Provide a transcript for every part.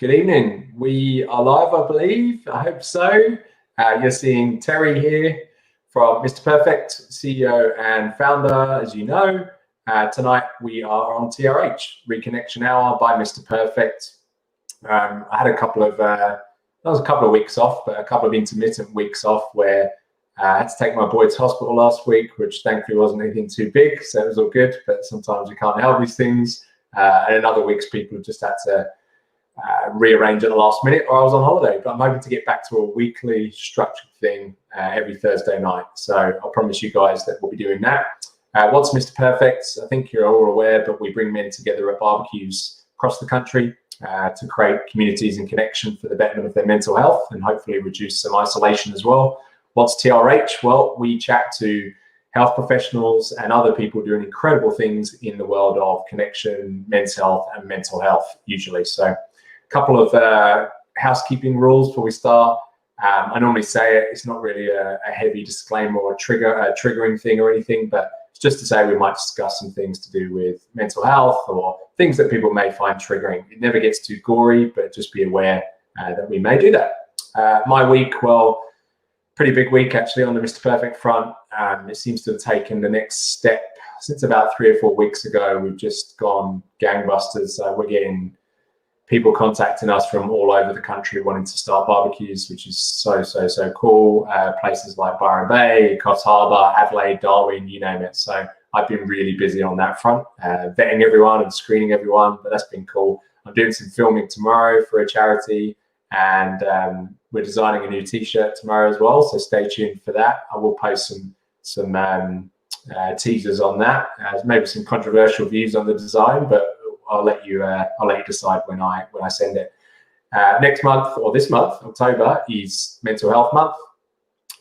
Good evening. We are live, I believe. I hope so. You're seeing Terry here from Mr. Perfect, CEO and founder, as you know. Tonight we are on TRH, Reconnection Hour by Mr. Perfect. I had a couple of weeks off, but a couple of intermittent weeks off where I had to take my boy to hospital last week, which thankfully wasn't anything too big, so it was all good, but sometimes you can't help these things. And in other weeks, people just had to rearrange at the last minute, or I was on holiday. But I'm hoping to get back to a weekly structured thing every Thursday night. So I promise you guys that we'll be doing that. What's Mr. Perfect? I think you're all aware, but we bring men together at barbecues across the country to create communities and connection for the betterment of their mental health and hopefully reduce some isolation as well. What's TRH? Well, we chat to health professionals and other people doing incredible things in the world of connection, men's health, and mental health, usually. So a couple of housekeeping rules before we start. I normally say it's not really a heavy disclaimer or a triggering thing or anything, but it's just to say we might discuss some things to do with mental health or things that people may find triggering. It never gets too gory, but just be aware that we may do that. My week, well, pretty big week actually on the Mr. Perfect front. It seems to have taken the next step since about 3 or 4 weeks ago. We've just gone gangbusters. We're getting people contacting us from all over the country wanting to start barbecues, which is so cool. Places like Byron Bay, Coffs Harbour, Adelaide, Darwin, you name it. So I've been really busy on that front, vetting everyone and screening everyone, but that's been cool. I'm doing some filming tomorrow for a charity, and we're designing a new t-shirt tomorrow as well, so stay tuned for that. I will post some teasers on that, maybe some controversial views on the design, but I'll let you decide when I send it. Next month, or this month, October, is Mental Health Month.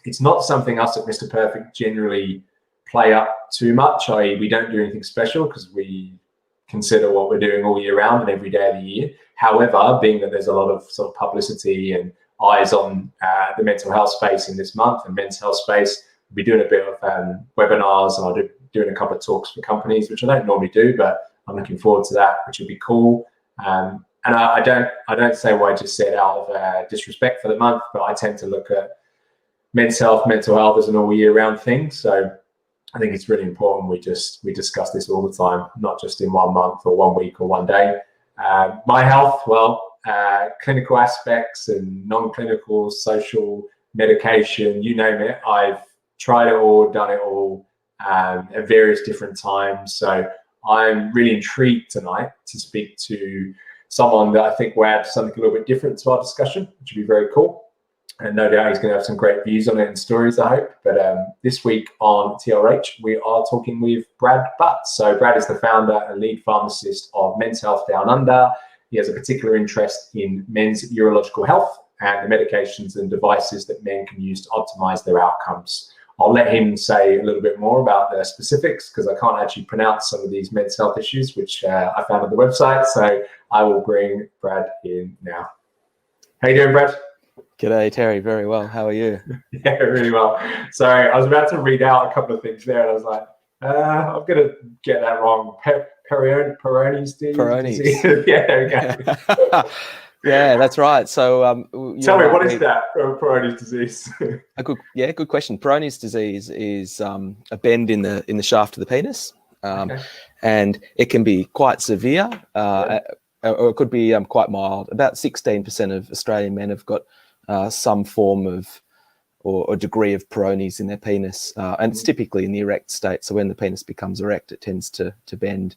It's not something us at Mr. Perfect generally play up too much, i.e. we don't do anything special because we consider what we're doing all year round and every day of the year. However, being that there's a lot of sort of publicity and eyes on the mental health space in this month and men's health space, we'll be doing a bit of webinars, and I'll be doing a couple of talks for companies, which I don't normally do, but I'm looking forward to that, which will be cool. And I don't say what I just said out of disrespect for the month, but I tend to look at men's health, mental health as an all year round thing. So I think it's really important we discuss this all the time, not just in 1 month or 1 week or 1 day. My health, well, clinical aspects and non-clinical, social, medication, you name it. I've tried it all, done it all at various different times. So I'm really intrigued tonight to speak to someone that I think will add something a little bit different to our discussion, which would be very cool. And no doubt he's going to have some great views on it and stories, I hope. But this week on TRH, we are talking with Brad Butt. So Brad is the founder and lead pharmacist of Mens Health Downunder. He has a particular interest in men's urological health and the medications and devices that men can use to optimize their outcomes. I'll let him say a little bit more about the specifics because I can't actually pronounce some of these men's health issues, which I found on the website. So I will bring Brad in now. How you doing, Brad? G'day, Terry. Very well. How are you? Yeah, really well. Sorry, I was about to read out a couple of things there, and I was like, I'm going to get that wrong. Peyroneus Disease. Yeah, there we go. Yeah, that's right. So, tell me, what is that? Peroneus Disease. Good question. Peroneus Disease is a bend in the shaft of the penis, and it can be quite severe, or it could be quite mild. About 16% of Australian men have got some form of or degree of Peyronie's in their penis, and it's typically in the erect state. So when the penis becomes erect, it tends to bend.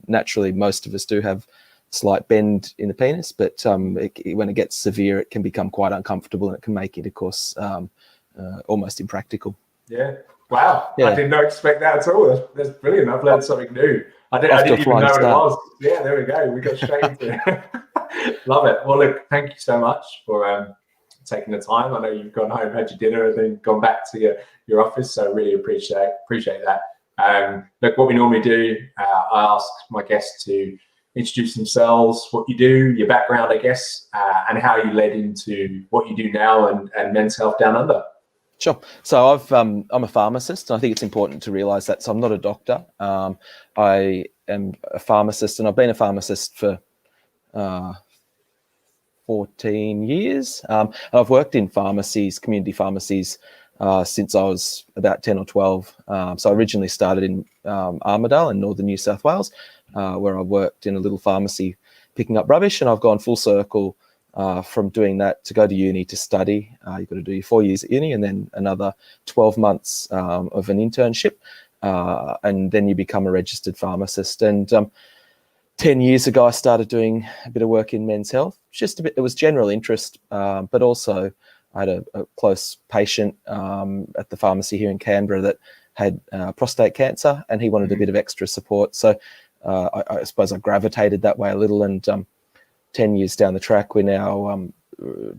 Naturally, most of us do have slight bend in the penis, but when it gets severe, it can become quite uncomfortable, and it can make it, of course, almost impractical. Yeah. Wow. Yeah. I did not expect that at all. That's brilliant. I've learned something new. I didn't even know what it was. Yeah, there we go. We got straight into it. Love it. Well, look, thank you so much for taking the time. I know you've gone home, had your dinner, and then gone back to your office, so I really appreciate that. Look, what we normally do, I ask my guests to introduce themselves, what you do, your background, I guess, and how you led into what you do now and Men's Health Downunder. Sure. So I'm a pharmacist, and I think it's important to realise that. So I'm not a doctor. I am a pharmacist, and I've been a pharmacist for 14 years. I've worked in pharmacies, community pharmacies, since I was about 10 or 12. So I originally started in Armidale in northern New South Wales, where I worked in a little pharmacy picking up rubbish, and I've gone full circle from doing that to go to uni to study. You've got to do your 4 years at uni and then another 12 months of an internship, and then you become a registered pharmacist. And 10 years ago, I started doing a bit of work in men's health. Just a bit, it was general interest, but also I had a close patient at the pharmacy here in Canberra that had prostate cancer, and he wanted a bit of extra support. So I suppose I gravitated that way a little, and 10 years down the track, we now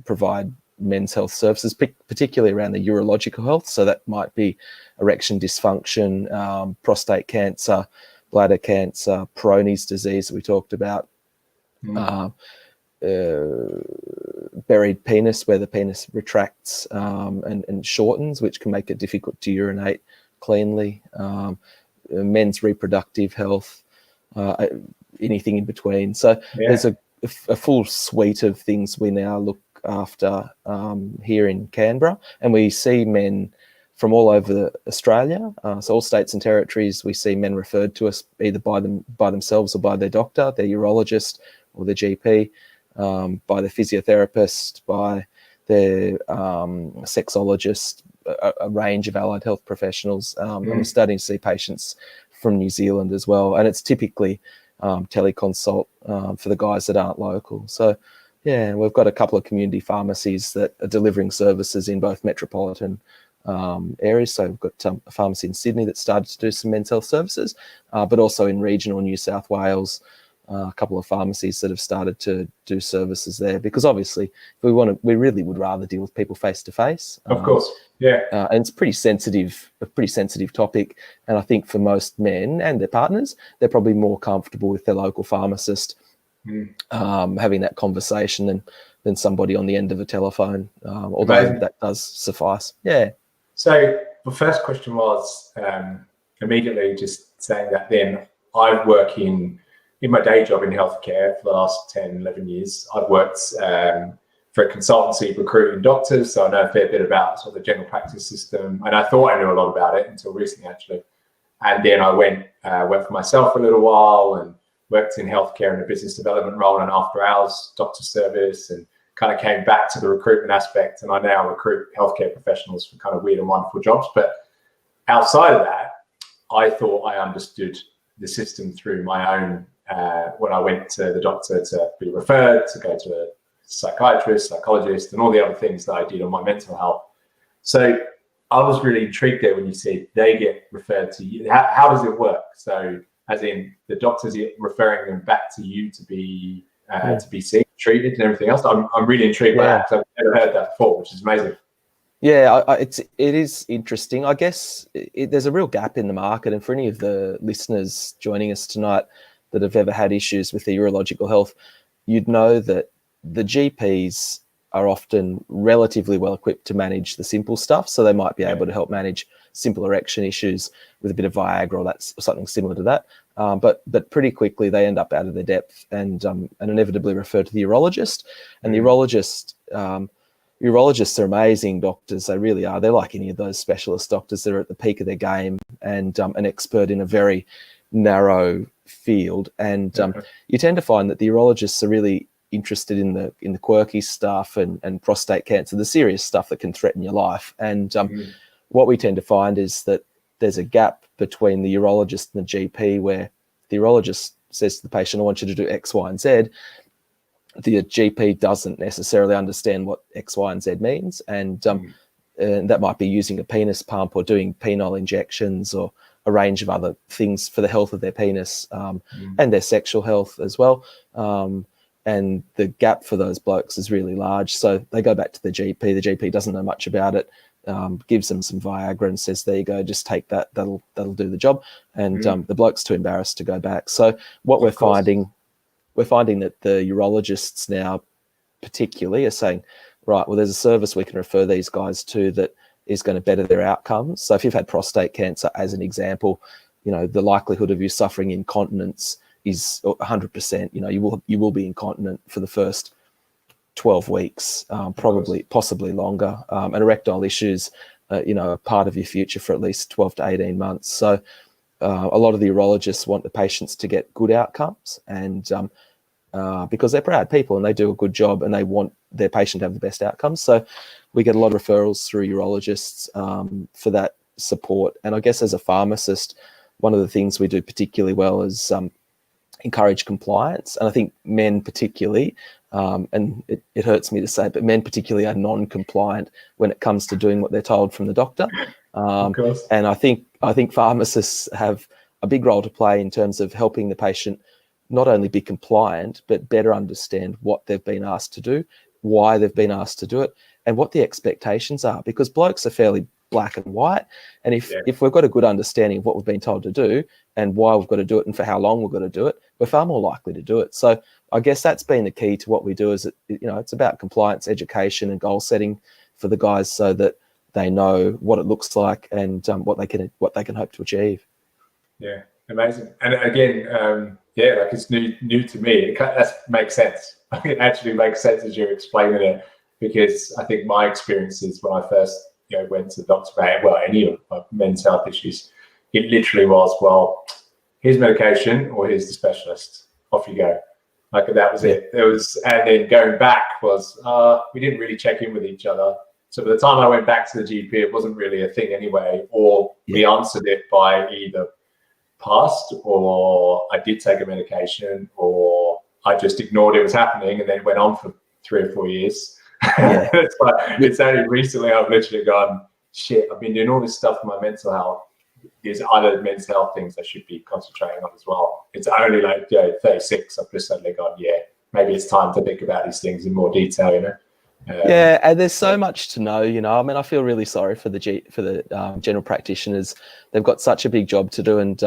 provide men's health services, particularly around the urological health. So that might be erection dysfunction, prostate cancer, bladder cancer, Peyroneus disease that we talked about, buried penis, where the penis retracts and shortens, which can make it difficult to urinate cleanly, men's reproductive health, anything in between. So there's a full suite of things we now look after here in Canberra, and we see men from all over Australia, so all states and territories. We see men referred to us either by themselves or by their doctor, their urologist or their GP, by their physiotherapist, by their sexologist, a range of allied health professionals. And we're starting to see patients from New Zealand as well, and it's typically teleconsult for the guys that aren't local. So yeah, we've got a couple of community pharmacies that are delivering services in both metropolitan areas. So we've got a pharmacy in Sydney that started to do some men's health services, but also in regional New South Wales, a couple of pharmacies that have started to do services there, because obviously we really would rather deal with people face to face. Of course, yeah. And it's a pretty sensitive topic. And I think for most men and their partners, they're probably more comfortable with their local pharmacist having that conversation than somebody on the end of a telephone, although that does suffice. Yeah. So the first question was immediately just saying that then I work in my day job in healthcare for the last 10, 11 years. I've worked for a consultancy recruiting doctors, so I know a fair bit about sort of the general practice system, and I thought I knew a lot about it until recently, actually. And then I went for myself for a little while and worked in healthcare in a business development role and after hours doctor service, and kind of came back to the recruitment aspect. And I now recruit healthcare professionals for kind of weird and wonderful jobs. But outside of that, I thought I understood the system through my own, when I went to the doctor to be referred, to go to a psychiatrist, psychologist, and all the other things that I did on my mental health. So I was really intrigued there when you said they get referred to you. How does it work? So as in the doctors referring them back to you to be seen, treated, and everything else. I'm really intrigued by that, because I've never heard that before, which is amazing. Yeah, it is interesting. I guess there's a real gap in the market, and for any of the listeners joining us tonight that have ever had issues with their urological health, you'd know that the GPs are often relatively well equipped to manage the simple stuff. So they might be able to help manage simple erection issues with a bit of Viagra or that's something similar to that. But pretty quickly they end up out of their depth and inevitably refer to the urologist. And the urologists are amazing doctors. They really are. They're like any of those specialist doctors. They're at the peak of their game and an expert in a very narrow field. And you tend to find that the urologists are really interested in the quirky stuff and prostate cancer, the serious stuff that can threaten your life. And what we tend to find is that there's a gap between the urologist and the GP, where the urologist says to the patient, I want you to do X, Y, and Z. The GP doesn't necessarily understand what X, Y, and Z means. And that might be using a penis pump or doing penile injections or a range of other things for the health of their penis and their sexual health as well. And the gap for those blokes is really large. So they go back to the GP. The GP doesn't know much about it, gives them some Viagra and says, there you go, just take that. That'll do the job. And the bloke's too embarrassed to go back. So what we're finding that the urologists now particularly are saying, right, well, there's a service we can refer these guys to that is going to better their outcomes. So if you've had prostate cancer, as an example, the likelihood of you suffering incontinence is 100%. You will be incontinent for the first 12 weeks, probably, possibly longer. And erectile issues, are part of your future for at least 12 to 18 months. So a lot of the urologists want the patients to get good outcomes, and because they're proud people and they do a good job and they want their patient to have the best outcomes. So we get a lot of referrals through urologists for that support. And I guess as a pharmacist, one of the things we do particularly well is encourage compliance. And I think men particularly, and it hurts me to say, but men particularly are non-compliant when it comes to doing what they're told from the doctor. And I think pharmacists have a big role to play in terms of helping the patient not only be compliant, but better understand what they've been asked to do, why they've been asked to do it, and what the expectations are. Because blokes are fairly black and white. And if we've got a good understanding of what we've been told to do and why we've got to do it and for how long we've got to do it, we're far more likely to do it. So I guess that's been the key to what we do, is it's about compliance, education, and goal setting for the guys so that they know what it looks like and what they can hope to achieve. Yeah, amazing. And again, like it's new to me. That makes sense. It actually makes sense as you're explaining it, because I think my experiences when I first went to the doctor about any of my men's health issues, it literally was, well, here's medication or here's the specialist. Off you go. Like that was it. It was, and then going back was we didn't really check in with each other. So by the time I went back to the GP, it wasn't really a thing anyway, or we answered it by either passed or I did take a medication or I just ignored it was happening, and then it went on for 3 or 4 years. It's only recently I've literally gone, shit, I've been doing all this stuff for my mental health. There's other men's health things I should be concentrating on as well. It's only 36. I've just suddenly gone, maybe it's time to think about these things in more detail, and there's so much to know, I mean, I feel really sorry for the general practitioners. They've got such a big job to do, and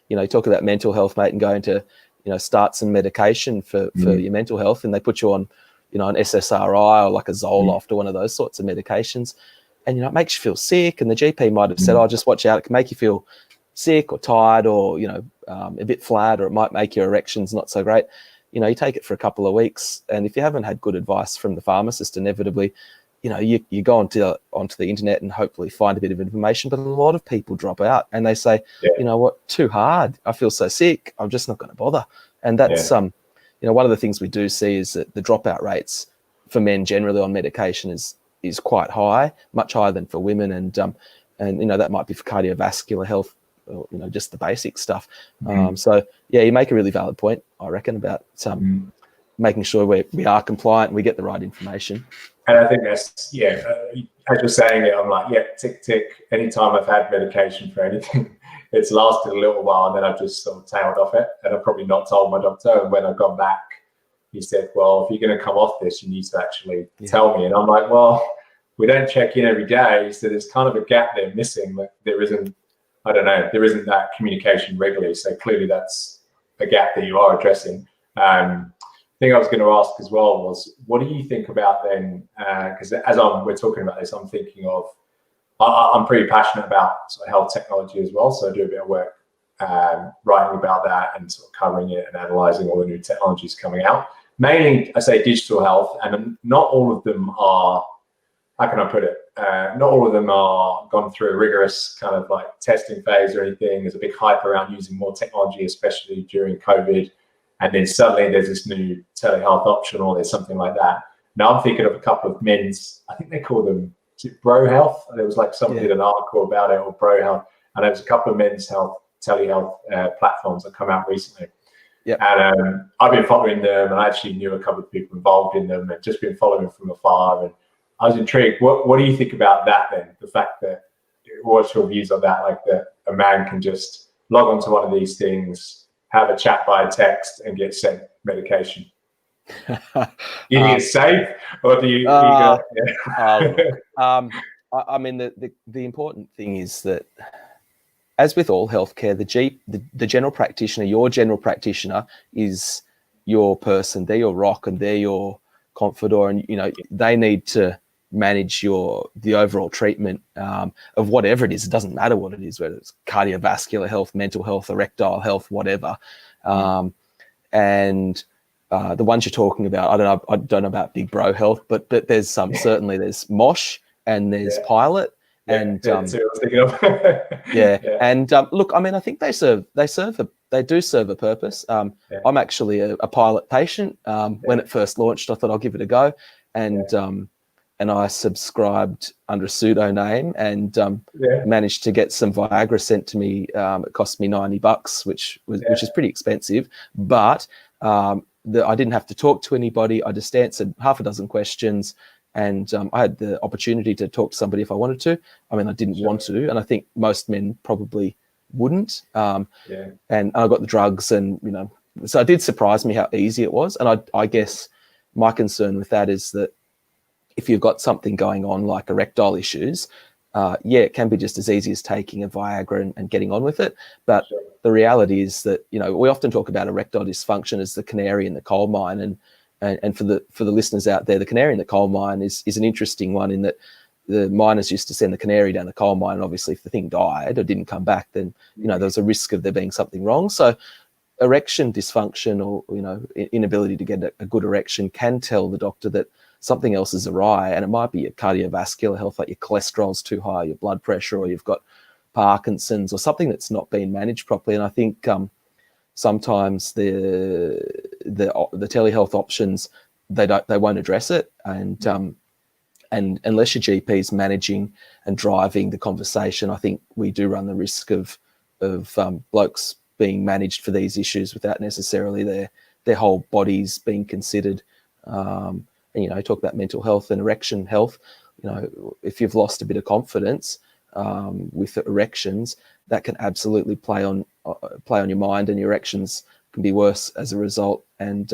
you talk about mental health, mate, and going to start some medication for your mental health, and they put you on an SSRI or like a Zoloft or one of those sorts of medications, and it makes you feel sick, and the GP might have said, just watch out, it can make you feel sick or tired or a bit flat, or it might make your erections not so great. You take it for a couple of weeks, and if you haven't had good advice from the pharmacist, inevitably you go onto the internet and hopefully find a bit of information. But a lot of people drop out and they say, you know what, too hard, I feel so sick, I'm just not going to bother. And that's one of the things we do see is that the dropout rates for men generally on medication is quite high, much higher than for women, and that might be for cardiovascular health, or, just the basic stuff. So you make a really valid point, I reckon, about making sure we are compliant and we get the right information. And I think that's, as you're saying it, I'm like, tick, tick. Anytime I've had medication for anything, it's lasted a little while, and then I've just sort of tailed off it. And I've probably not told my doctor. And when I've gone back, he said, well, if you're going to come off this, you need to actually tell me. And I'm like, well, we don't check in every day. So there's kind of a gap there missing. Like there isn't that communication regularly. So clearly that's a gap that you are addressing. Thing I was going to ask as well was, what do you think about then? Because we're talking about this, I'm thinking of, I'm pretty passionate about sort of health technology as well. So I do a bit of work writing about that and sort of covering it and analysing all the new technologies coming out. Mainly, I say digital health, and not all of them are, how can I put it? Not all of them are gone through a rigorous kind of like testing phase or anything. There's a big hype around using more technology, especially during COVID. And then suddenly there's this new telehealth option, or there's something like that. Now I'm thinking of a couple of men's, I think they call them, is it Bro Health? There was like someone did an article about it, or Bro Health. And there was a couple of men's health, telehealth platforms that come out recently. And I've been following them, and I actually knew a couple of people involved in them, and just been following them from afar. And I was intrigued. What do you think about that then? The fact that, what's your views on that? Like that a man can just log onto one of these things, have a chat via text, and get sent medication. You think it's safe, or do you? I mean, the important thing is that, as with all healthcare, the general practitioner, your general practitioner, is your person. They're your rock, and they're your confidor, and they need to manage the overall treatment of whatever it is. It doesn't matter what it is, whether it's cardiovascular health, mental health, erectile health, whatever. And the ones you're talking about, I don't know about Big Bro Health, but there's some, certainly there's Mosh and there's Pilot. And that's what I was thinking of. And look, I mean, I think they do serve a purpose. I'm actually a Pilot patient. When it first launched, I thought I'll give it a go, and I subscribed under a pseudonym and managed to get some Viagra sent to me. It cost me $90, which is pretty expensive, but I didn't have to talk to anybody. I just answered half a dozen questions. And I had the opportunity to talk to somebody if I wanted to. I mean, I didn't want to, and I think most men probably wouldn't. And I got the drugs, and so it did surprise me how easy it was. And I guess my concern with that is that if you've got something going on like erectile issues, it can be just as easy as taking a Viagra and getting on with it. But the reality is that we often talk about erectile dysfunction as the canary in the coal mine, and for the listeners out there, the canary in the coal mine is an interesting one, in that the miners used to send the canary down the coal mine, and obviously if the thing died or didn't come back, then there was a risk of there being something wrong. So erection dysfunction, or inability to get a good erection, can tell the doctor that something else is awry, and it might be your cardiovascular health, like your cholesterol's too high, your blood pressure, or you've got Parkinson's, or something that's not being managed properly. And I think sometimes the telehealth options, they won't address it, and unless your GP is managing and driving the conversation, I think we do run the risk of blokes being managed for these issues without necessarily their whole bodies being considered. And talk about mental health and erection health. If you've lost a bit of confidence with erections, that can absolutely play on your mind, and your erections can be worse as a result. And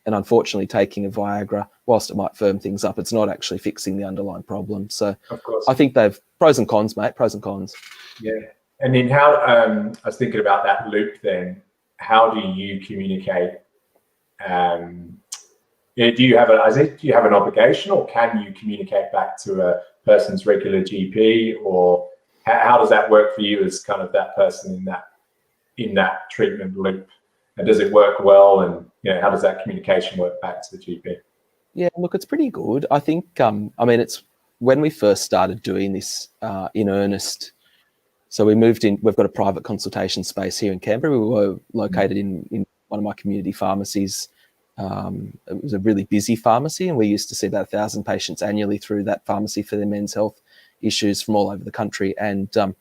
unfortunately, taking a Viagra, whilst it might firm things up, it's not actually fixing the underlying problem. So I think they've pros and cons, mate. Pros and cons. Yeah. And then how? I was thinking about that loop. Then, how do you communicate? Do you have an obligation, or can you communicate back to a person's regular GP, or how does that work for you as kind of that person in that treatment loop? And does it work well? And how does that communication work back to the GP? Yeah, look, it's pretty good. I think it's when we first started doing this in earnest. So we moved in. We've got a private consultation space here in Canberra. We were located in one of my community pharmacies. It was a really busy pharmacy, and we used to see about 1,000 patients annually through that pharmacy for their men's health issues from all over the country, and it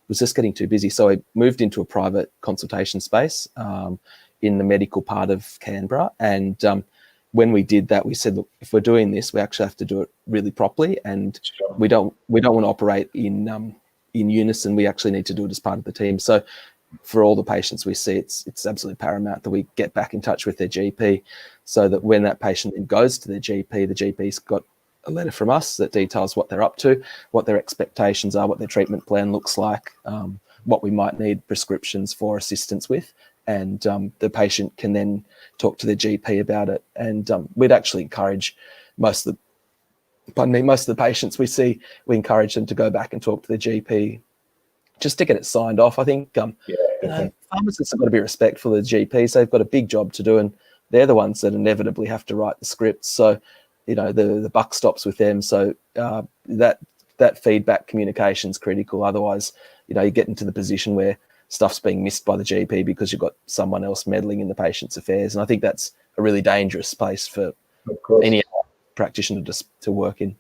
was just getting too busy. So I moved into a private consultation space in the medical part of Canberra, and when we did that, we said, look, if we're doing this, we actually have to do it really properly, and we don't want to operate in unison. We actually need to do it as part of the team. So for all the patients we see, it's absolutely paramount that we get back in touch with their GP, so that when that patient then goes to their GP, the GP's got a letter from us that details what they're up to, what their expectations are, what their treatment plan looks like, what we might need prescriptions for assistance with, and the patient can then talk to their GP about it. And we'd actually encourage most of the patients we see, we encourage them to go back and talk to their GP just to get it signed off. I think pharmacists have got to be respectful of the GPs. They've got a big job to do, and they're the ones that inevitably have to write the scripts. So, the buck stops with them. So that feedback communication is critical. Otherwise, you get into the position where stuff's being missed by the GP because you've got someone else meddling in the patient's affairs. And I think that's a really dangerous place for any practitioner to work in.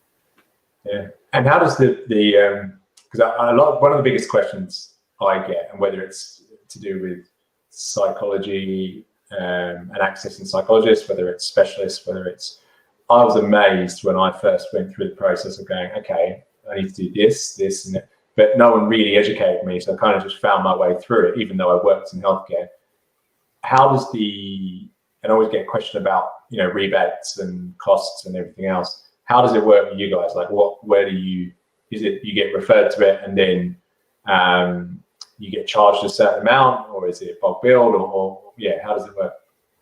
Yeah. And how does because one of the biggest questions I get, and whether it's to do with psychology and accessing psychologists, whether it's specialists, I was amazed when I first went through the process of going, okay, I need to do this, and that, but no one really educated me, so I kind of just found my way through it, even though I worked in healthcare. How does and I always get a question about, rebates and costs and everything else. How does it work with you guys? Like, is it you get referred to it and then you get charged a certain amount, or is it bulk billed, or how does it work?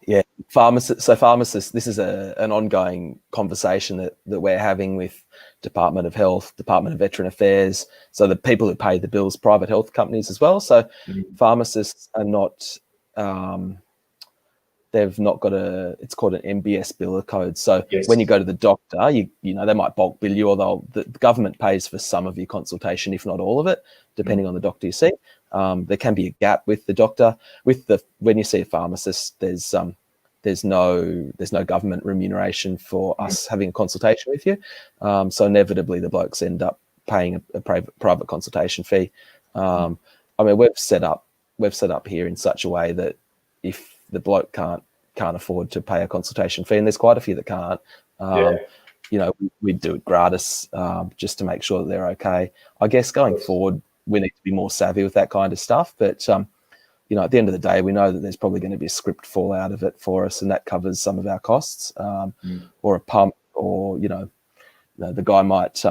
Yeah, pharmacists, this is an ongoing conversation that we're having with Department of Health, Department of Veteran Affairs, so the people who pay the bills, private health companies as well. So pharmacists are not they've not got it's called an MBS biller code. So Yes. when you go to the doctor, you know, they might bulk bill you, or the government pays for some of your consultation, if not all of it, depending on the doctor you see. There can be a gap with the doctor. When you see a pharmacist, there's no government remuneration for us having a consultation with you. So inevitably the blokes end up paying a private consultation fee. I mean, we've set up here in such a way that if the bloke can't afford to pay a consultation fee, and there's quite a few that can't, you know, we do it gratis, just to make sure that they're okay. I guess going forward, we need to be more savvy with that kind of stuff. But, you know, at the end of the day, we know that there's probably going to be a script fall out of it for us, and that covers some of our costs, or a pump, or, you know, the guy might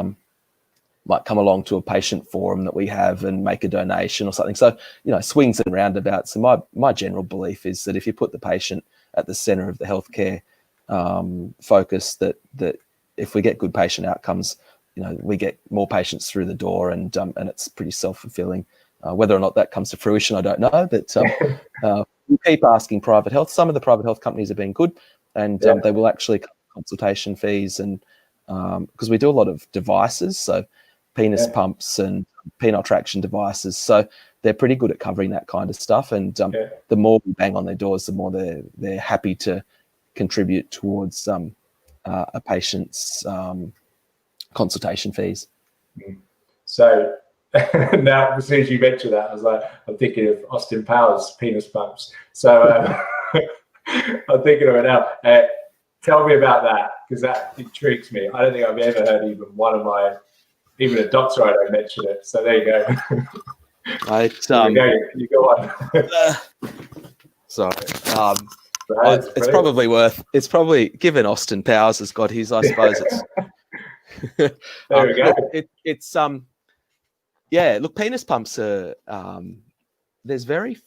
come along to a patient forum that we have and make a donation or something. So, you know, swings and roundabouts. And my general belief is that if you put the patient at the center of the healthcare focus, that if we get good patient outcomes, you know, we get more patients through the door, and it's pretty self-fulfilling. Whether or not that comes to fruition, I don't know, but we keep asking private health. Some of the private health companies have been good, and they will actually cover consultation fees, and because we do a lot of devices, so penis pumps and penile traction devices, so they're pretty good at covering that kind of stuff. And the more we bang on their doors, the more they're happy to contribute towards a patient's consultation fees. So now, as soon as you mentioned that, I was like, I'm thinking of Austin Powers' penis pumps. So I'm thinking of it now. Tell me about that, because that intrigues me. I don't think I've ever heard even a doctor, I don't mention it. So there you go. You go on. Sorry. It's probably, given Austin Powers has got his, I suppose it's. There we go. It's look, penis pumps are there's very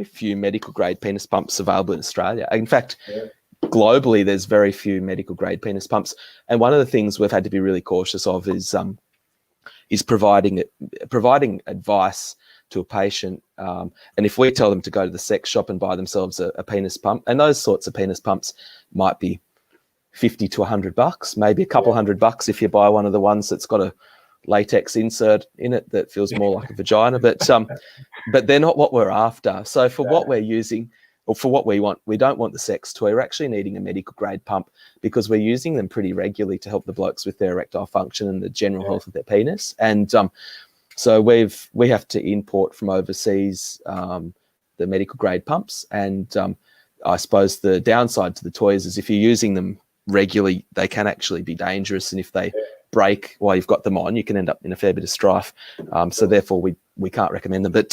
few medical grade penis pumps available in Australia. In fact, globally there's very few medical grade penis pumps, and one of the things we've had to be really cautious of is providing advice to a patient, and if we tell them to go to the sex shop and buy themselves a penis pump, and those sorts of penis pumps might be $50 to $100, maybe a couple $100 if you buy one of the ones that's got a latex insert in it that feels more like a vagina, but they're not what we're after. So for what we're using, or for what we want, we don't want the sex toy. We're actually needing a medical grade pump, because we're using them pretty regularly to help the blokes with their erectile function and the general health of their penis. And so we have to import from overseas the medical grade pumps. And I suppose the downside to the toys is if you're using them regularly, they can actually be dangerous, and if they break while you've got them on, you can end up in a fair bit of strife. So therefore we can't recommend them. But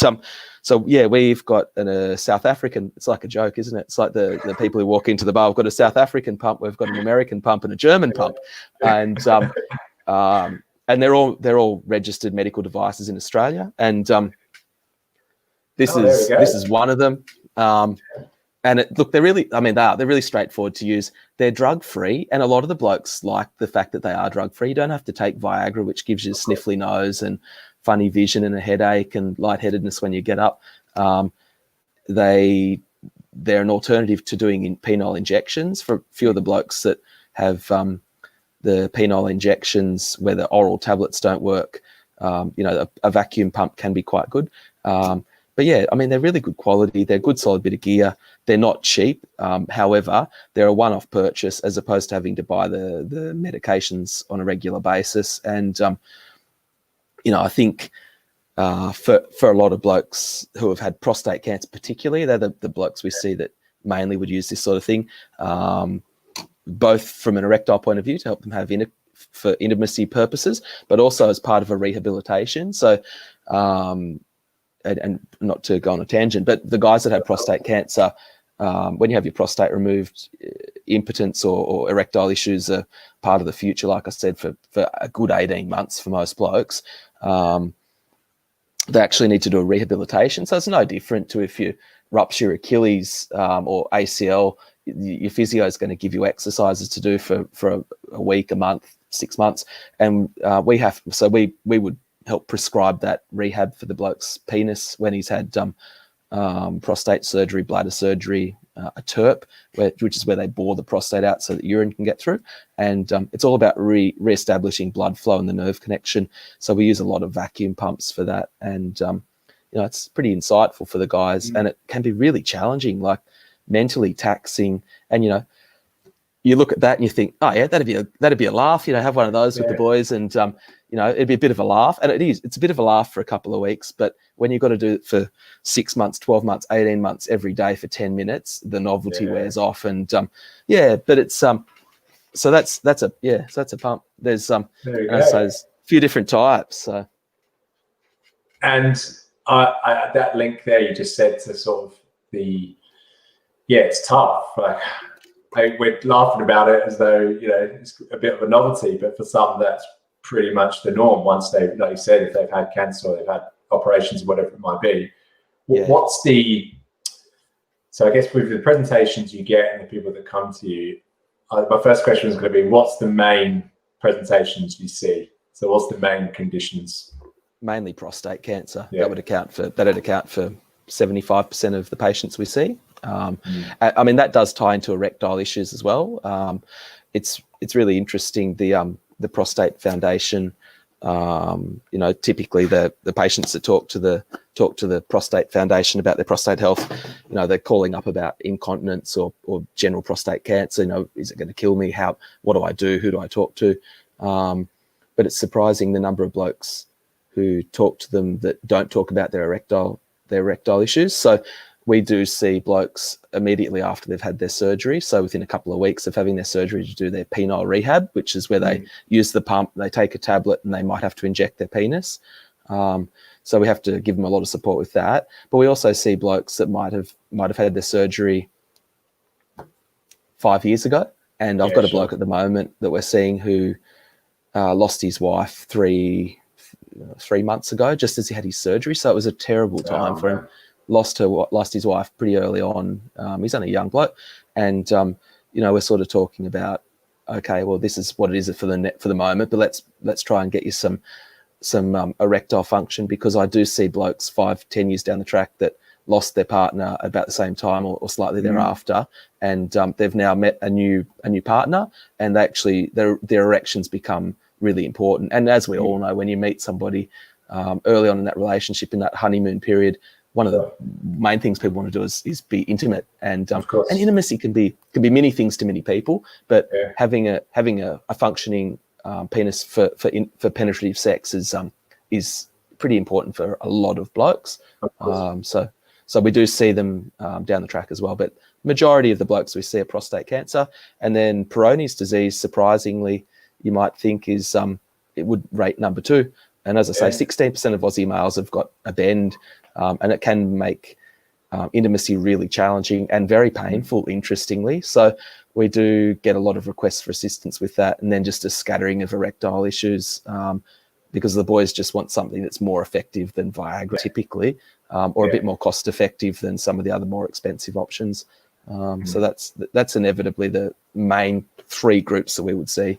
so yeah, we've got a South African, it's like a joke, isn't it? It's like the people who walk into the bar, we've got a South African pump, we've got an American pump, and a German pump, and they're all registered medical devices in Australia, and this is one of them. And look, they're really straightforward to use. They're drug-free, and a lot of the blokes like the fact that they are drug-free. You don't have to take Viagra, which gives you a sniffly nose and funny vision and a headache and lightheadedness when you get up. They're an alternative to doing penile injections. For a few of the blokes that have the penile injections where the oral tablets don't work, a vacuum pump can be quite good. But yeah, I mean, they're really good quality. They're a good solid bit of gear. They're not cheap. However, they're a one-off purchase as opposed to having to buy the medications on a regular basis. And, I think for a lot of blokes who have had prostate cancer particularly, they're the blokes we see that mainly would use this sort of thing, both from an erectile point of view to help them have for intimacy purposes, but also as part of a rehabilitation. So, and not to go on a tangent, but the guys that have prostate cancer, when you have your prostate removed, impotence or erectile issues are part of the future, like I said, for a good 18 months for most blokes. They actually need to do a rehabilitation. So it's no different to if you rupture your Achilles or ACL, your physio is going to give you exercises to do for a week, a month, 6 months. And we would help prescribe that rehab for the bloke's penis when he's had prostate surgery, bladder surgery, a TERP, which is where they bore the prostate out so that urine can get through. And it's all about re-establishing blood flow and the nerve connection. So we use a lot of vacuum pumps for that. And, it's pretty insightful for the guys, and it can be really challenging, like mentally taxing. And, you look at that and you think, oh yeah, that'd be a laugh, have one of those with the boys, and it'd be a bit of a laugh. And it's a bit of a laugh for a couple of weeks, but when you've got to do it for 6 months, 12 months, 18 months every day for 10 minutes, the novelty wears off. And but it's so that's a pump. There's there's a few different types. So and that link there you just said to sort of it's tough. Like we're laughing about it as though it's a bit of a novelty, but for some that's pretty much the norm. Once they've, like you said, if they've had cancer or they've had operations or whatever it might be. What's so I guess with the presentations you get and the people that come to you, my first question is going to be, what's the main presentations you see? So what's the main conditions? Mainly prostate cancer. That would account for 75% of the patients we see. I mean, that does tie into erectile issues as well. It's really interesting. The Prostate Foundation, typically the patients that talk to the Prostate Foundation about their prostate health, they're calling up about incontinence or general prostate cancer. Is it going to kill me? What do I do? Who do I talk to? But it's surprising the number of blokes who talk to them that don't talk about their erectile issues. So we do see blokes immediately after they've had their surgery. So within a couple of weeks of having their surgery to do their penile rehab, which is where they use the pump, they take a tablet and they might have to inject their penis. So we have to give them a lot of support with that. But we also see blokes that might have had their surgery 5 years ago. And I've got a bloke at the moment that we're seeing who lost his wife three months ago, just as he had his surgery. So it was a terrible time for him. Lost his wife pretty early on. He's only a young bloke, and we're sort of talking about, okay, well, this is what it is for the moment, but let's try and get you some erectile function, because I do see blokes 5-10 years down the track that lost their partner about the same time or slightly thereafter, and they've now met a new partner, and actually their erections become really important. And as we all know, when you meet somebody early on in that relationship, in that honeymoon period, one of the main things people want to do is be intimate, and intimacy can be many things to many people, but having a functioning penis for penetrative sex is pretty important for a lot of blokes. So we do see them down the track as well, but majority of the blokes we see are prostate cancer. And then Peyroneus disease, surprisingly, you might think it would rate number 2. And as I say, 16% of Aussie males have got a bend, and it can make intimacy really challenging and very painful, interestingly. So we do get a lot of requests for assistance with that, and then just a scattering of erectile issues, because the boys just want something that's more effective than Viagra typically, or a bit more cost effective than some of the other more expensive options. So that's inevitably the main 3 groups that we would see.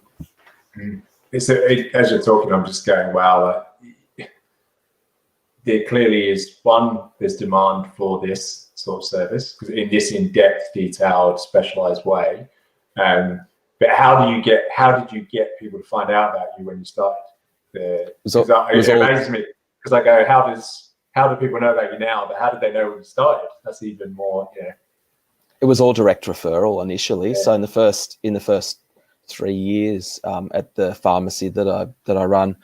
As you're talking, I'm just going, wow, there clearly is there's demand for this sort of service, because in this in-depth, detailed, specialized way. But how did you get people to find out about you when you started? It amazes me, because I go, how do people know about you now? But how did they know when you started? That's even more, It was all direct referral initially. So in the first 3 years at the pharmacy that I run,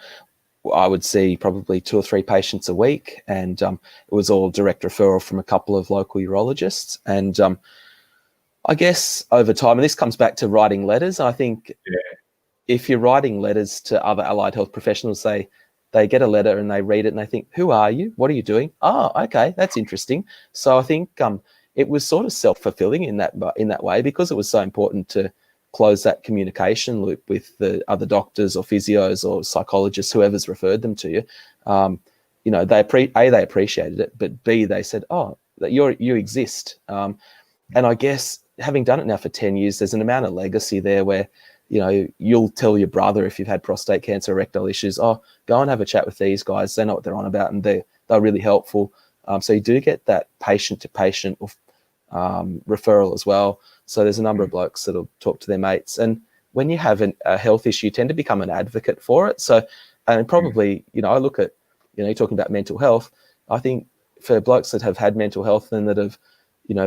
I would see probably 2 or 3 patients a week, and it was all direct referral from a couple of local urologists. And I guess over time, and this comes back to writing letters, I think if you're writing letters to other allied health professionals, they get a letter and they read it and they think, who are you? What are you doing? Oh, okay, that's interesting. So I think it was sort of self-fulfilling in that way, because it was so important to close that communication loop with the other doctors or physios or psychologists, whoever's referred them to you. They appreciated it, but B, they said, oh, that you exist. And I guess having done it now for 10 years, there's an amount of legacy there where, you'll tell your brother if you've had prostate cancer, erectile issues, oh, go and have a chat with these guys. They know what they're on about, and they're really helpful. So you do get that patient to patient referral as well. So there's a number of blokes that'll talk to their mates. And when you have a health issue, you tend to become an advocate for it. So, and probably, I look at, you're talking about mental health. I think for blokes that have had mental health and that have,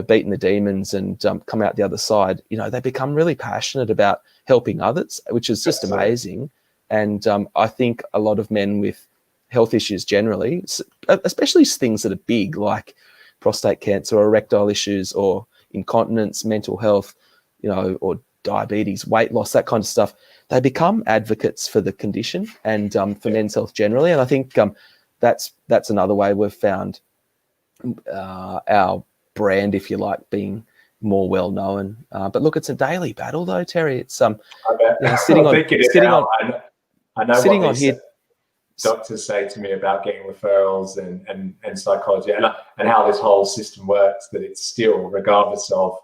beaten the demons and come out the other side, they become really passionate about helping others, which is just amazing. And I think a lot of men with health issues generally, especially things that are big like prostate cancer or erectile issues or incontinence, mental health, or diabetes, weight loss, that kind of stuff, they become advocates for the condition and for men's health generally. And I think that's another way we've found our brand, if you like, being more well known. But look, it's a daily battle though, Terry. It's sitting on here. Doctors say to me about getting referrals and psychology and how this whole system works, that it's still, regardless of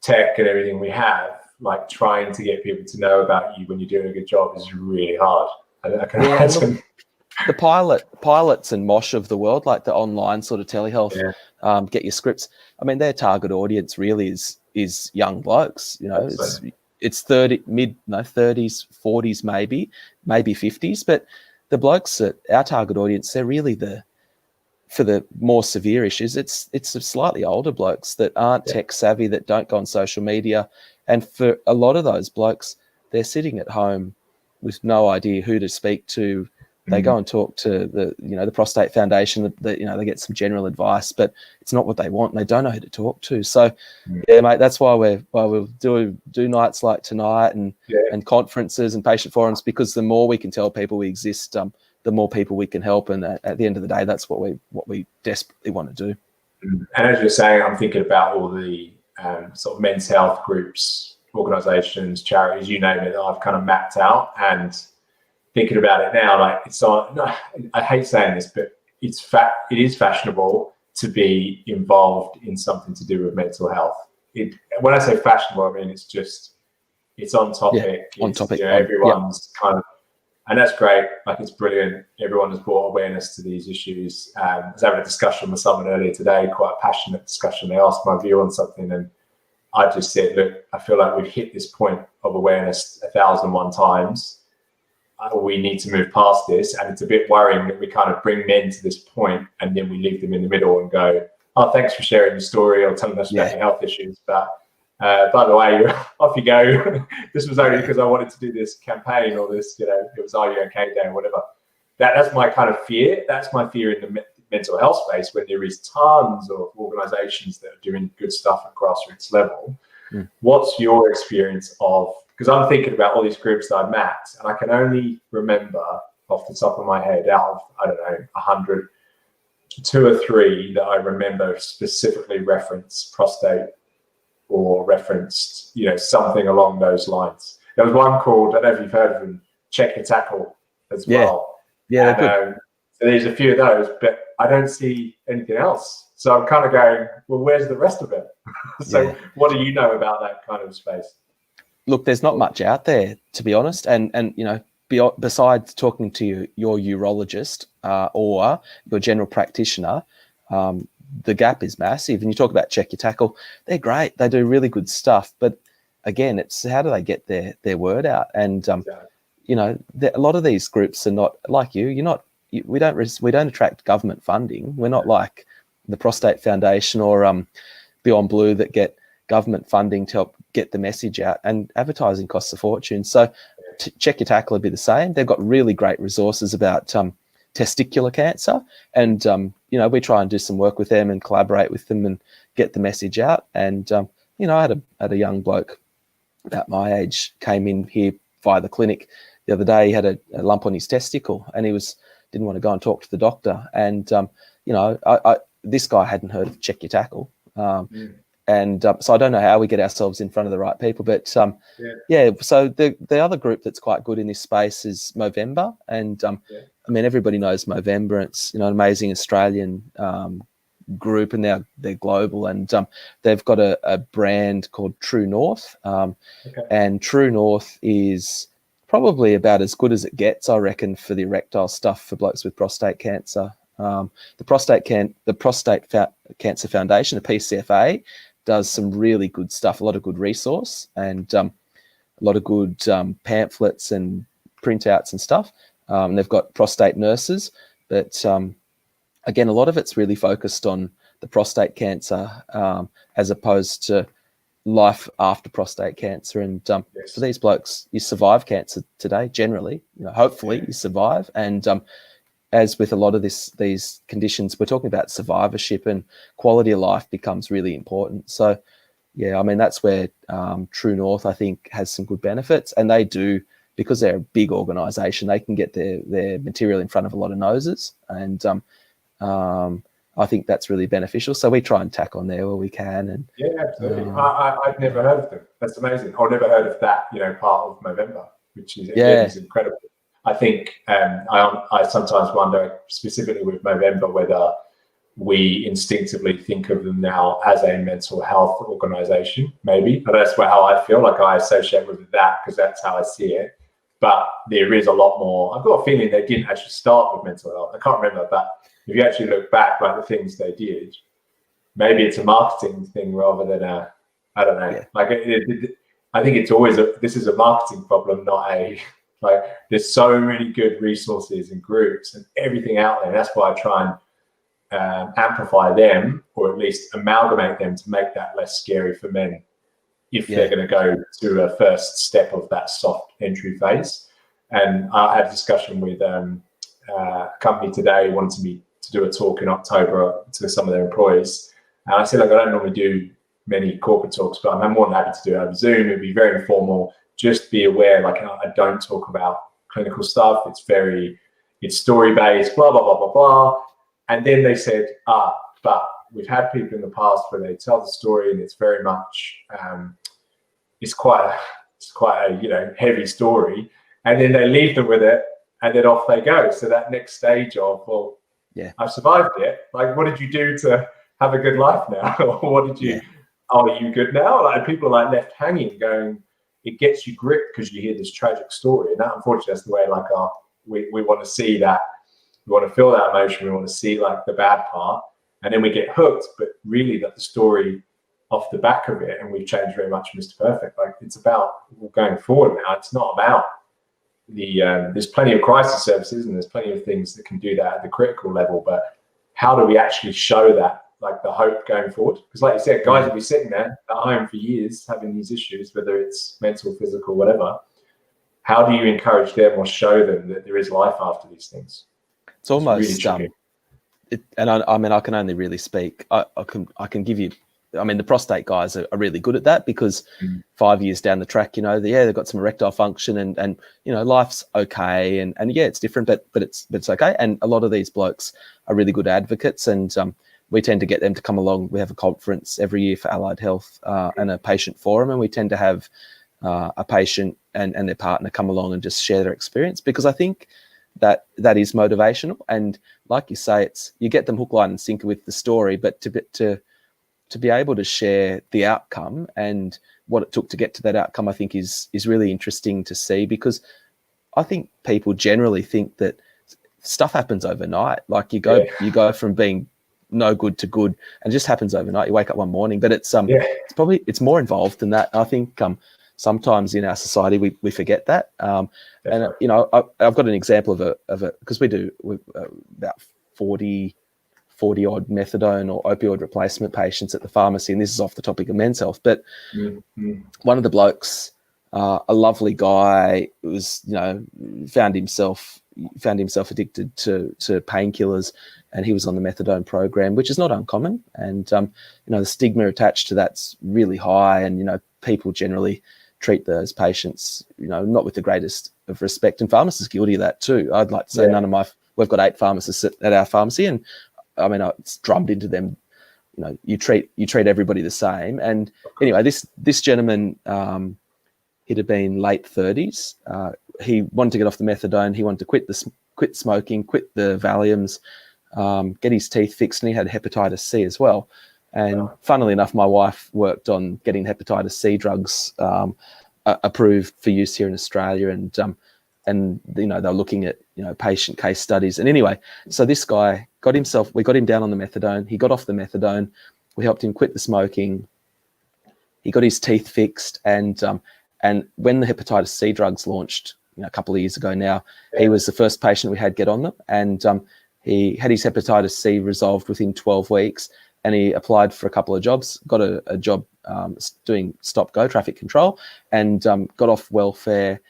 tech and everything we have, like trying to get people to know about you when you're doing a good job is really hard. I can imagine. The pilots and Mosh of the world, like the online sort of telehealth, get your scripts. I mean, their target audience really is young blokes. It's 30s, 40s, maybe 50s, but the blokes that our target audience, they're really for the more severe issues, it's slightly older blokes that aren't tech savvy, that don't go on social media. And for a lot of those blokes, they're sitting at home with no idea who to speak to. They go and talk to the Prostate Foundation, they get some general advice, but it's not what they want and they don't know who to talk to. So yeah, mate, that's why we'll do nights like tonight and conferences and patient forums, because the more we can tell people we exist, the more people we can help. And at the end of the day, that's what we desperately want to do. And as you're saying, I'm thinking about all the sort of men's health groups, organizations, charities, you name it, that I've kind of mapped out, and thinking about it now, like I hate saying this, but it is fashionable to be involved in something to do with mental health. When I say fashionable, I mean it's on topic. On topic. Everyone's kind of, and that's great. Like, it's brilliant. Everyone has brought awareness to these issues. I was having a discussion with someone earlier today, quite a passionate discussion. They asked my view on something, and I just said, look, I feel like we've hit this point of awareness 1,001 times. We need to move past this, and it's a bit worrying that we kind of bring men to this point and then we leave them in the middle and go, oh, thanks for sharing your story or telling us about your health issues, but by the way, off you go. This was only because I wanted to do this campaign, or this, it was Are You OK Day or whatever. That's my kind of fear. That's my fear in the mental health space, when there is tons of organizations that are doing good stuff at grassroots level. What's your experience of, because I'm thinking about all these groups that I've mapped, and I can only remember off the top of my head, out of, I don't know, 100, 2 or 3 that I remember specifically reference prostate or referenced, something along those lines. There was one called, I don't know if you've heard of them, Check Your Tackle as well. Yeah, they're good. So there's a few of those, but I don't see anything else. So I'm kind of going, well, where's the rest of it? So what do you know about that kind of space? Look, there's not much out there, to be honest. And besides talking to your urologist or your general practitioner, the gap is massive. And you talk about Check Your Tackle, they're great. They do really good stuff. But again, it's how do they get their word out? And, a lot of these groups are not like you. We don't attract government funding. We're not like the Prostate Foundation or Beyond Blue that get government funding to help get the message out, and advertising costs a fortune. So Check Your Tackle would be the same. They've got really great resources about testicular cancer, and we try and do some work with them and collaborate with them and get the message out. And I had a young bloke about my age came in here via the clinic the other day. He had a lump on his testicle, and he didn't want to go and talk to the doctor. And this guy hadn't heard of Check Your Tackle. And so I don't know how we get ourselves in front of the right people, but so the other group that's quite good in this space is Movember. And I mean, everybody knows Movember. It's an amazing Australian group, and now they're global, and they've got a brand called True North. And True North is probably about as good as it gets, I reckon, for the erectile stuff for blokes with prostate cancer. The Prostate Cancer Foundation, the PCFA, does some really good stuff, a lot of good resource, and a lot of good pamphlets and printouts and stuff. They've got prostate nurses, but again, a lot of it's really focused on the prostate cancer as opposed to life after prostate cancer. And for these blokes, you survive cancer today, generally. Hopefully you survive. And as with a lot of these conditions, we're talking about survivorship, and quality of life becomes really important. So, yeah, I mean, that's where True North, I think, has some good benefits. And they do, because they're a big organisation, they can get their material in front of a lot of noses. And I think that's really beneficial. So we try and tack on there where we can. And yeah, absolutely. I've never heard of them. That's amazing. I've never heard of that, part of Movember, which is incredible. I think I sometimes wonder, specifically with Movember, whether we instinctively think of them now as a mental health organisation, maybe. But that's how I feel. Like, I associate with that because that's how I see it. But there is a lot more. I've got a feeling they didn't actually start with mental health. I can't remember, but if you actually look back, like the things they did, maybe it's a marketing thing rather than I don't know. Yeah. Like, I think it's always this is a marketing problem, not a, like, there's so many good resources and groups and everything out there. That's why I try and amplify them, or at least amalgamate them, to make that less scary for men if they're going to go to a first step of that soft entry phase. And I had a discussion with a company today who wanted me to do a talk in October to some of their employees. And I said, like, I don't normally do many corporate talks, but I'm more than happy to do it over Zoom. It'd be very informal. Just be aware, like, I don't talk about clinical stuff. It's story-based, blah, blah, blah, blah, blah. And then they said, but we've had people in the past where they tell the story, and it's very much, it's quite a heavy story. And then they leave them with it, and then off they go. So that next stage of, well, I've survived it. Like, what did you do to have a good life now? Or what did you, are you good now? Like, people are left hanging going, it gets you gripped because you hear this tragic story. And that, unfortunately, that's the way, like, we want to see that. We want to feel that emotion. We want to see, like, the bad part, and then we get hooked. But really, that the story off the back of it, and we've changed very much, Mr. Perfect. Like, it's about going forward now. It's not about there's plenty of crisis services, and there's plenty of things that can do that at the critical level. But how do we actually show that, like, the hope going forward? Because, like you said, guys will be sitting there at home for years having these issues, whether it's mental, physical, whatever. How do you encourage them or show them that there is life after these things? It's almost really I mean, I can only really speak. I can give you. I mean, the prostate guys are really good at that, because 5 years down the track, they've got some erectile function, and life's okay, and it's different, but it's okay. And a lot of these blokes are really good advocates, and we tend to get them to come along. We have a conference every year for allied health and a patient forum, and we tend to have a patient and their partner come along and just share their experience, because I think that is motivational. And like you say, it's, you get them hook, line and sinker with the story, but to be able to share the outcome and what it took to get to that outcome, I think is really interesting to see, because I think people generally think that stuff happens overnight. Like, you go from being no good to good, and it just happens overnight. You wake up one morning, but it's more involved than that. I think sometimes in our society we forget that. And I've got an example of a because we do about 40 odd methadone or opioid replacement patients at the pharmacy, and this is off the topic of men's health. But one of the blokes, a lovely guy, was found himself addicted to painkillers, and he was on the methadone program, which is not uncommon. And the stigma attached to that's really high, and people generally treat those patients not with the greatest of respect, and pharmacists are guilty of that too. I'd like to say we've got 8 pharmacists at our pharmacy, and I mean, it's drummed into them, you treat everybody the same. And anyway, this gentleman, he'd have been late 30s. He wanted to get off the methadone. He wanted to quit smoking, quit the Valiums, get his teeth fixed, and he had hepatitis C as well. And funnily enough, my wife worked on getting hepatitis C drugs approved for use here in Australia. And you know, they're looking at, you know, patient case studies. And anyway, so this guy we got him down on the methadone. He got off the methadone. We helped him quit the smoking. He got his teeth fixed. And when the hepatitis C drugs launched, you know, a couple of years ago now, he was the first patient we had get on them. And he had his hepatitis C resolved within 12 weeks. And he applied for a couple of jobs, got a job doing stop-go traffic control, and got off welfare.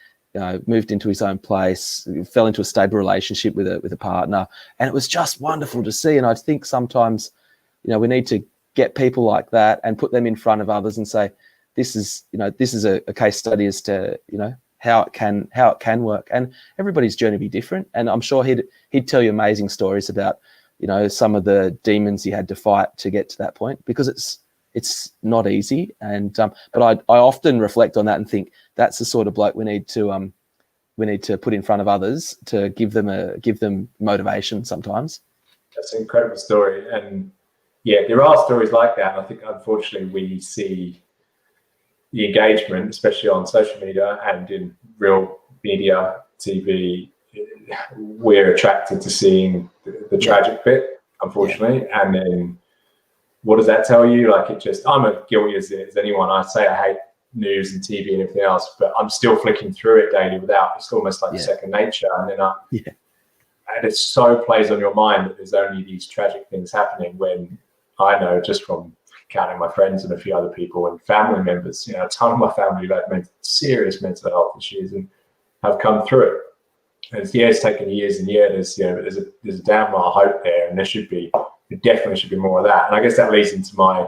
Moved into his own place, fell into a stable relationship with a partner, and it was just wonderful to see. And I think sometimes, you know, we need to get people like that and put them in front of others and say, this is a case study as to, you know, how it can work. And everybody's journey be different. And I'm sure he'd tell you amazing stories about, you know, some of the demons he had to fight to get to that point, because it's not easy. And but I often reflect on that and think that's the sort of bloke we need to put in front of others to give them motivation sometimes. That's an incredible story. And yeah, there are stories like that. And I think unfortunately we see the engagement, especially on social media and in real media, TV, we're attracted to seeing the tragic bit, unfortunately. And then what does that tell you? Like, I'm as guilty as anyone. I say I hate news and TV and everything else, but I'm still flicking through it daily it's almost like second nature. And then and it so plays on your mind that there's only these tragic things happening, when I know just from counting my friends and a few other people and family members, you know, a ton of my family have had serious mental health issues and have come through it. And it's taken years and years. You know, there's a damn lot of hope there, and there definitely should be more of that. And I guess that leads into my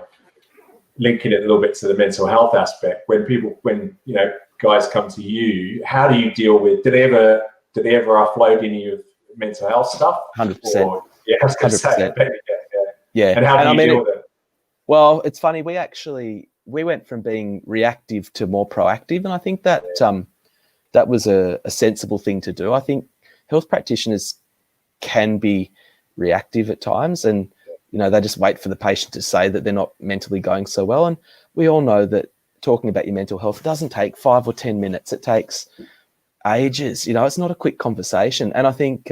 linking it a little bit to the mental health aspect. When you know, guys come to you, how do you deal with? Do they ever offload any of mental health stuff? 100%. Yeah, I was going to say. Yeah. And how do you deal with it? Well, it's funny. We went from being reactive to more proactive, and I think that that was a sensible thing to do. I think health practitioners can be reactive at times, and you know, they just wait for the patient to say that they're not mentally going so well. And we all know that talking about your mental health doesn't take 5 or 10 minutes. It takes ages. You know, it's not a quick conversation. And I think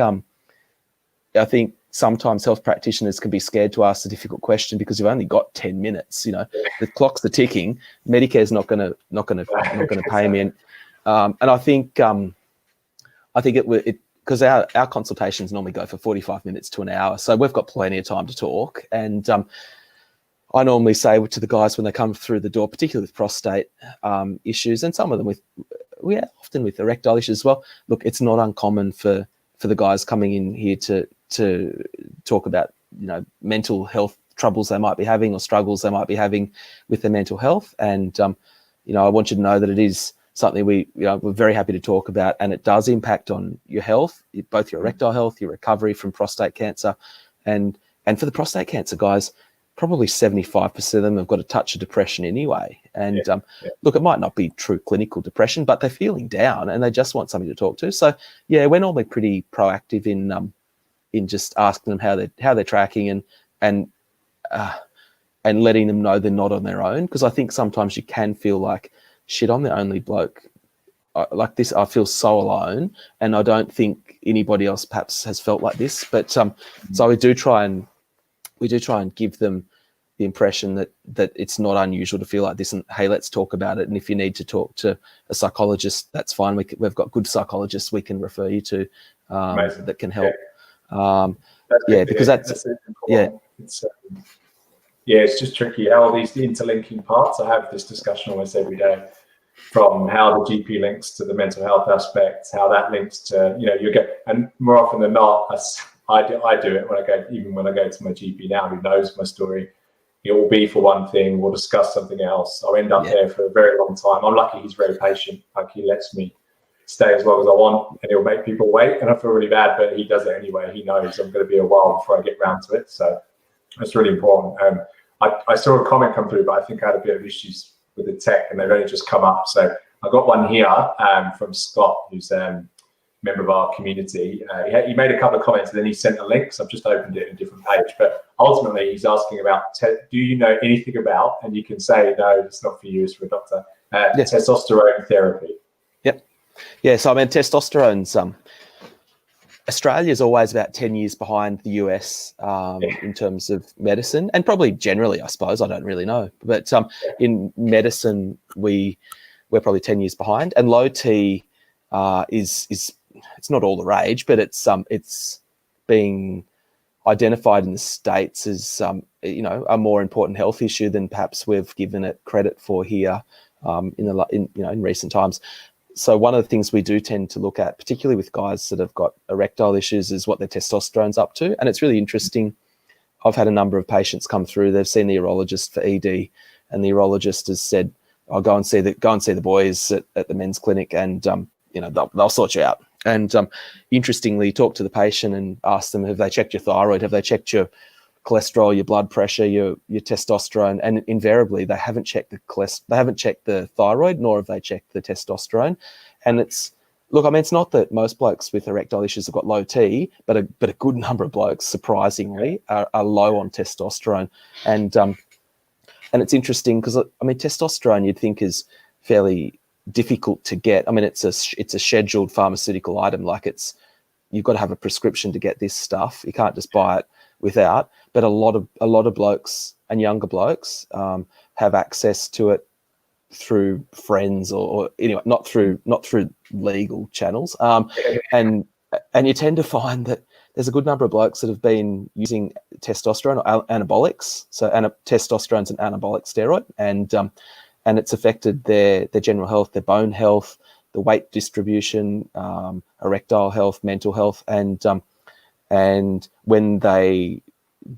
sometimes health practitioners can be scared to ask a difficult question because you've only got 10 minutes. You know, the clocks are ticking. Medicare's not going to pay me. And I think it because our consultations normally go for 45 minutes to an hour, so we've got plenty of time to talk. And I normally say to the guys when they come through the door, particularly with prostate issues, and some of them often with erectile issues as well. Look, it's not uncommon for the guys coming in here to talk about, you know, mental health troubles they might be having or struggles they might be having with their mental health. And you know, I want you to know that it is something we're very happy to talk about, and it does impact on your health, both your erectile health, your recovery from prostate cancer. And for the prostate cancer guys, probably 75% of them have got a touch of depression anyway. And look, it might not be true clinical depression, but they're feeling down and they just want somebody to talk to. So yeah, we're normally pretty proactive in just asking them how they're tracking and letting them know they're not on their own. Because I think sometimes you can feel like, shit, I'm the only bloke like this. I feel so alone, and I don't think anybody else perhaps has felt like this. But so we do try and give them the impression that it's not unusual to feel like this, and hey, let's talk about it. And if you need to talk to a psychologist, that's fine. We've got good psychologists we can refer you to that can help. Because that's it's just tricky how these interlinking parts. I have this discussion almost every day, from how the GP links to the mental health aspect, how that links to, you know, and more often than not, I do it when I go to my GP now, who knows my story. It will be for one thing, we'll discuss something else. I'll end up there for a very long time. I'm lucky he's very patient. Like, he lets me stay as long as I want, and he'll make people wait, and I feel really bad, but he does it anyway. He knows I'm going to be a while before I get round to it, so that's really important. I saw a comment come through, but I think I had a bit of issues with the tech, and they've only just come up. So I got one here from Scott, who's a member of our community. He made a couple of comments, and then he sent a link, so I've just opened it in a different page. But ultimately, he's asking about, do you know anything about, and you can say, no, it's not for you, it's for a doctor, testosterone therapy. Yep. Yeah, so I mean, testosterone's Australia's always about 10 years behind the US in terms of medicine, and probably generally, I suppose. I don't really know, but in medicine, we're probably 10 years behind. And low T is it's not all the rage, but it's being identified in the States as a more important health issue than perhaps we've given it credit for here in recent times. So one of the things we do tend to look at, particularly with guys that have got erectile issues, is what their testosterone's up to. And it's really interesting. I've had a number of patients come through. They've seen the urologist for ED, and the urologist has said, "I'll go and see the boys at the men's clinic, and they'll sort you out." And interestingly, talk to the patient and ask them, "Have they checked your thyroid? Have they checked your cholesterol, your blood pressure, your testosterone?" And invariably, they haven't checked the thyroid, nor have they checked the testosterone. And it's not that most blokes with erectile issues have got low T, but a good number of blokes, surprisingly, are low on testosterone. And it's interesting because testosterone you'd think is fairly difficult to get. I mean, it's a scheduled pharmaceutical item. Like you've got to have a prescription to get this stuff. You can't just buy it without. But a lot of blokes and younger blokes have access to it through friends or anyway, not through legal channels. And you tend to find that there's a good number of blokes that have been using testosterone or anabolics. So testosterone's an anabolic steroid, and it's affected their general health, their bone health, the weight distribution, erectile health, mental health, and when they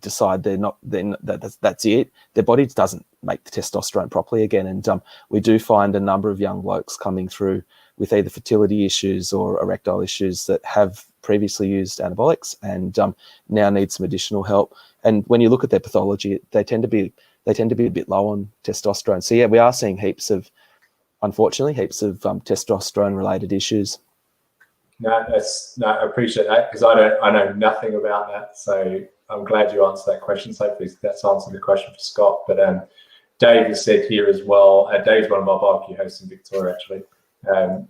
decide that's it, their body doesn't make the testosterone properly again. And we do find a number of young blokes coming through with either fertility issues or erectile issues that have previously used anabolics and now need some additional help. And when you look at their pathology, they tend to be a bit low on testosterone. So yeah, we are seeing unfortunately heaps of testosterone related issues. No, I appreciate that, because I know nothing about that. So I'm glad you answered that question. So hopefully that's answered the question for Scott. But Dave has said here as well, Dave's one of our barbecue hosts in Victoria, actually.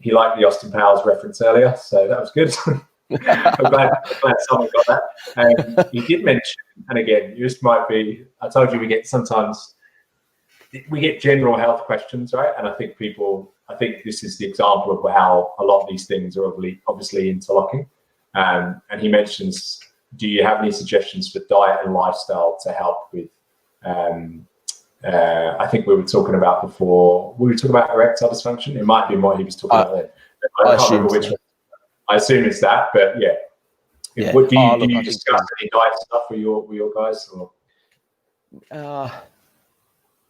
He liked the Austin Powers reference earlier, so that was good. I'm glad someone got that. And he did mention, and again, this might be, I told you we get general health questions, right? And I think this is the example of how a lot of these things are obviously interlocking. And he mentions, do you have any suggestions for diet and lifestyle to help with, I think we were talking about before, erectile dysfunction. It might be what he was talking about then. I can't remember which one. I assume it's that, but yeah. Yeah. Do you discuss any diet stuff with your guys? Or?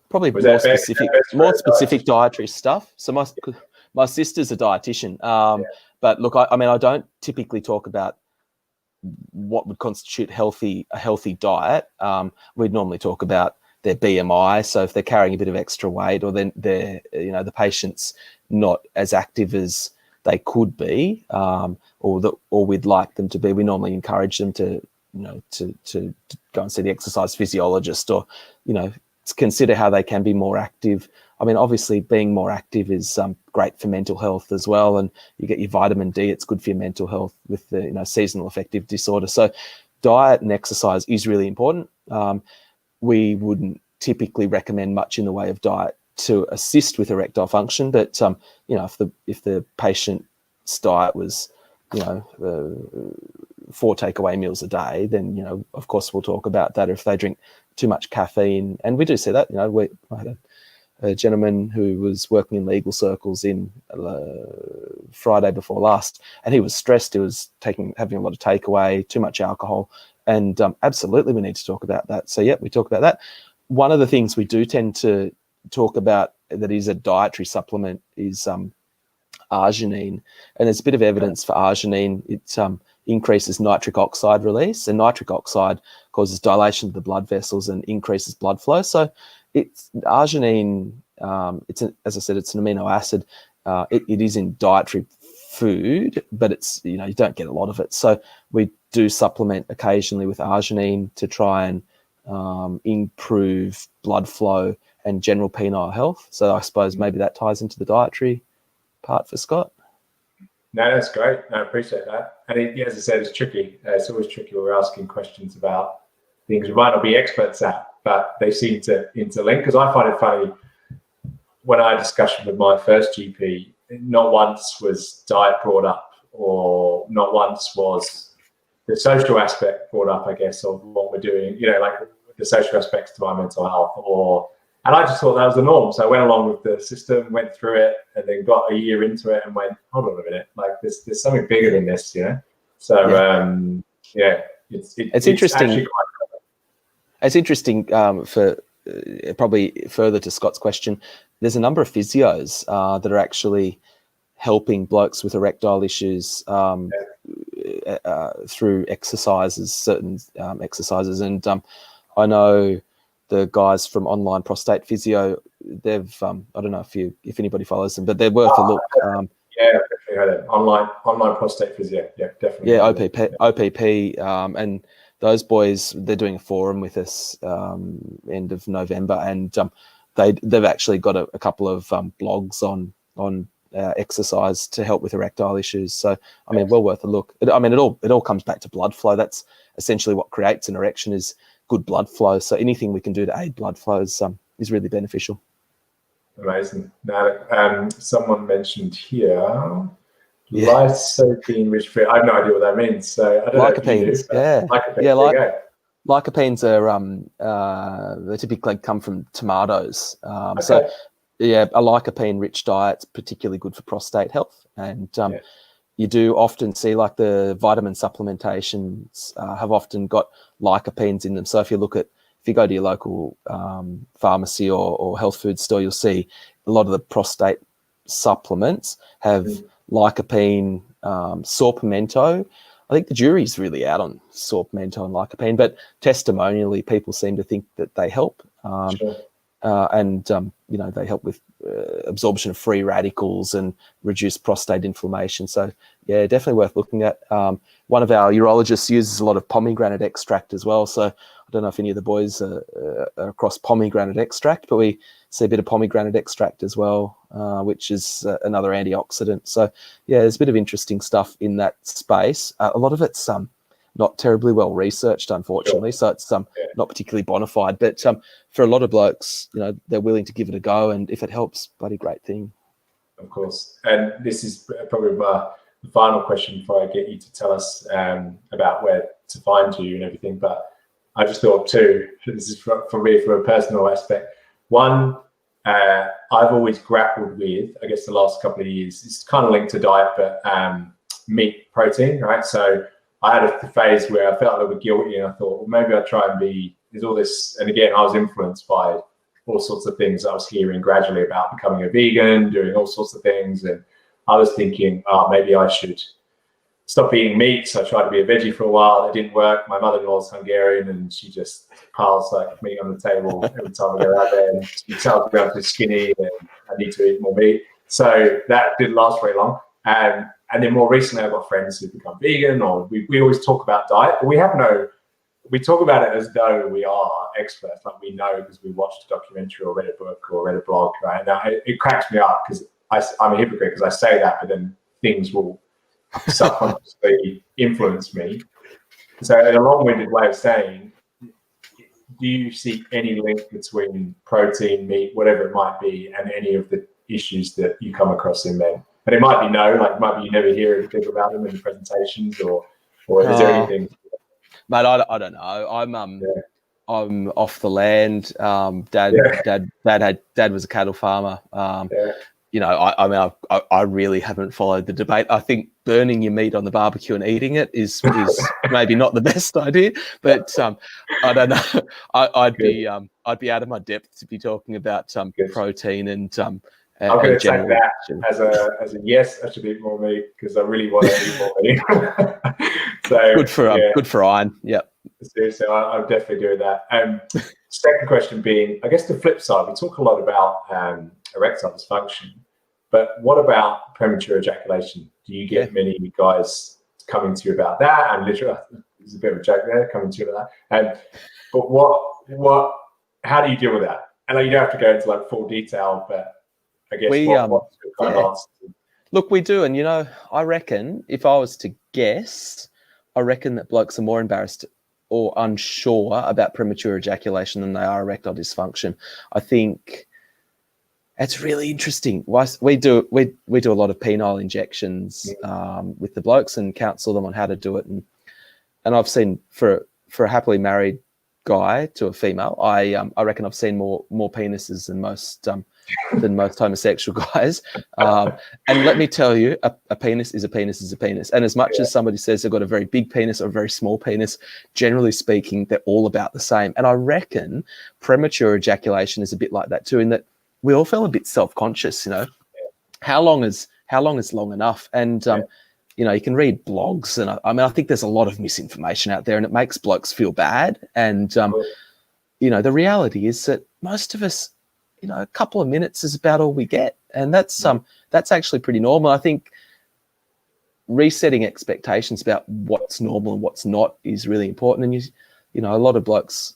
Probably more specific dietary stuff. So my sister's a dietitian, but look, I don't typically talk about what would constitute a healthy diet. We'd normally talk about their BMI. So if they're carrying a bit of extra weight, or then the patient's not as active as they could be, or we'd like them to be, we normally encourage them to go and see the exercise physiologist, or to consider how they can be more active. I mean, obviously being more active is great for mental health as well, and you get your vitamin D. It's good for your mental health with the seasonal affective disorder. So diet and exercise is really important. We wouldn't typically recommend much in the way of diet to assist with erectile function, but if the patient's diet was 4 takeaway meals a day, then of course we'll talk about that. If they drink too much caffeine, and we do see that. I had a gentleman who was working in legal circles in Friday before last, and he was stressed. He was having a lot of takeaway, too much alcohol, and absolutely we need to talk about that. So yeah, we talk about that. One of the things we do tend to talk about that is a dietary supplement is arginine, and there's a bit of evidence for arginine. It increases nitric oxide release, and nitric oxide causes dilation of the blood vessels and increases blood flow. So it's arginine. As I said, it's an amino acid. It is in dietary food, but it's you don't get a lot of it. So we do supplement occasionally with arginine to try and improve blood flow and general penile health. So I suppose maybe that ties into the dietary part for Scott. No, that's great. No, I appreciate that. And as I said, it's tricky. It's always tricky when we're asking questions about things we might not be experts at, but they seem to interlink. Because I find it funny, when I had a discussion with my first GP, not once was diet brought up, or not once was the social aspect brought up, I guess, of what we're doing, like the social aspects to my mental health, and I just thought that was the norm. So I went along with the system, went through it, and then got a year into it and went, hold on a minute, like there's something bigger than this, So it's interesting. It's interesting for probably further to Scott's question. There's a number of physios that are actually helping blokes with erectile issues through exercises, certain exercises, and I know the guys from Online Prostate Physio. They've I don't know if anybody follows them, but they're worth a look. Definitely heard it. Online Prostate Physio. Yeah, definitely. Yeah, OPP, and those boys, they're doing a forum with us end of November, and they've actually got a couple of blogs on exercise to help with erectile issues. So I mean, well worth a look. It all comes back to blood flow. That's essentially what creates an erection, is good blood flow. So anything we can do to aid blood flow is really beneficial. Amazing. Now, someone mentioned here, Lycopene rich food. I have no idea what that means. So I don't Lycopenes, know if you do. Lycopenes are they typically come from tomatoes. Okay. So a lycopene-rich diet's particularly good for prostate health, and you do often see, like, the vitamin supplementations have often got lycopenes in them. So if you go to your local pharmacy or health food store, you'll see a lot of the prostate supplements have lycopene, saw pimento. I think the jury's really out on saw pimento and lycopene, but testimonially, people seem to think that they help. They help with absorption of free radicals and reduce prostate inflammation. So yeah, definitely worth looking at. One of our urologists uses a lot of pomegranate extract as well. So I don't know if any of the boys are across pomegranate extract, but we see a bit of pomegranate extract as well, which is another antioxidant. So yeah, there's a bit of interesting stuff in that space. A lot of it's not terribly well researched, unfortunately. So it's not particularly bona fide, but for a lot of blokes, they're willing to give it a go, and if it helps, bloody great thing. Of course. And this is probably the final question before I get you to tell us about where to find you and everything. But I just thought too, this is for me, from a personal aspect. One, I've always grappled with, I guess the last couple of years, it's kind of linked to diet, but meat protein, right? So I had a phase where I felt a little bit guilty, and I thought, well, maybe I'll try and there's all this. And again, I was influenced by all sorts of things I was hearing gradually about becoming a vegan, doing all sorts of things. And I was thinking, maybe I should stop eating meat. So I tried to be a veggie for a while. It didn't work. My mother-in-law's Hungarian, and she just piles like meat on the table every time I go out there. And she tells me I'm too skinny and I need to eat more meat. So that didn't last very long. And then more recently, I've got friends who've become vegan, or we always talk about diet, but we talk about it as though we are experts, like we know because we watched a documentary or read a book or read a blog, right? Now, it cracks me up because I'm a hypocrite because I say that, but then things will subconsciously influence me. So in a long-winded way of saying, do you see any link between protein, meat, whatever it might be, and any of the issues that you come across in men? And it might be it might be you never hear anything about them in the presentations, or is there anything? Mate, I don't know. I'm off the land. Dad was a cattle farmer. I really haven't followed the debate. I think burning your meat on the barbecue and eating it is maybe not the best idea, but I don't know. I'd be out of my depth to be talking about protein and I'm going to take that as a yes. I should eat more meat because I really want to eat more meat. So good for iron. Yep. Seriously, I'm definitely doing that. Second question being, I guess the flip side. We talk a lot about erectile dysfunction, but what about premature ejaculation? Do you get many guys coming to you about that? And literally, there's a bit of a joke there, coming to you about that. But how do you deal with that? And you don't have to go into like full detail, but I guess what's your kind of answer? Look, we do. And, you know, I reckon if I was to guess, I reckon that blokes are more embarrassed or unsure about premature ejaculation than they are erectile dysfunction. I think it's really interesting. We do a lot of penile injections with the blokes and counsel them on how to do it. And I've seen for a happily married guy to a female, I reckon I've seen more penises than most homosexual guys. And let me tell you, a penis is a penis is a penis. And as much as somebody says they've got a very big penis or a very small penis, generally speaking, they're all about the same. And I reckon premature ejaculation is a bit like that too, in that we all feel a bit self-conscious, you know. How long is long enough? And you know, you can read blogs, and I think there's a lot of misinformation out there, and it makes blokes feel bad. And you know, the reality is that most of us, you know, a couple of minutes is about all we get, and that's actually pretty normal. I think resetting expectations about what's normal and what's not is really important. And you know, a lot of blokes.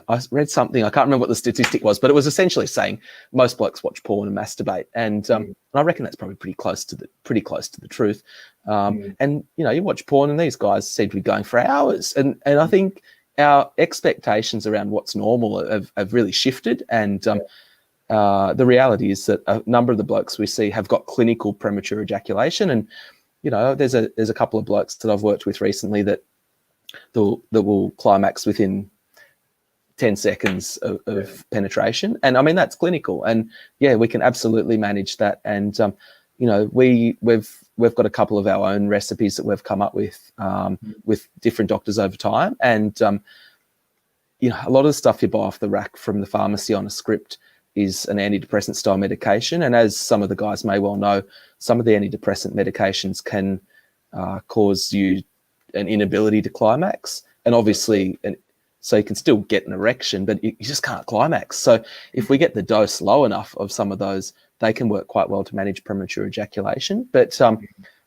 I read something, I can't remember what the statistic was, but it was essentially saying most blokes watch porn and masturbate, and I reckon that's probably pretty close to the truth. And you know, you watch porn, and these guys seem to be going for hours, and I think our expectations around what's normal have really shifted. And the reality is that a number of the blokes we see have got clinical premature ejaculation, and you know, there's a couple of blokes that I've worked with recently that will climax within 10 seconds of penetration. And I mean, that's clinical, and yeah, we can absolutely manage that. And you know, we've got a couple of our own recipes that we've come up with different doctors over time. And you know, a lot of the stuff you buy off the rack from the pharmacy on a script is an antidepressant style medication, and as some of the guys may well know, some of the antidepressant medications can cause you an inability to climax, and obviously so you can still get an erection, but you just can't climax. So if we get the dose low enough of some of those, they can work quite well to manage premature ejaculation. But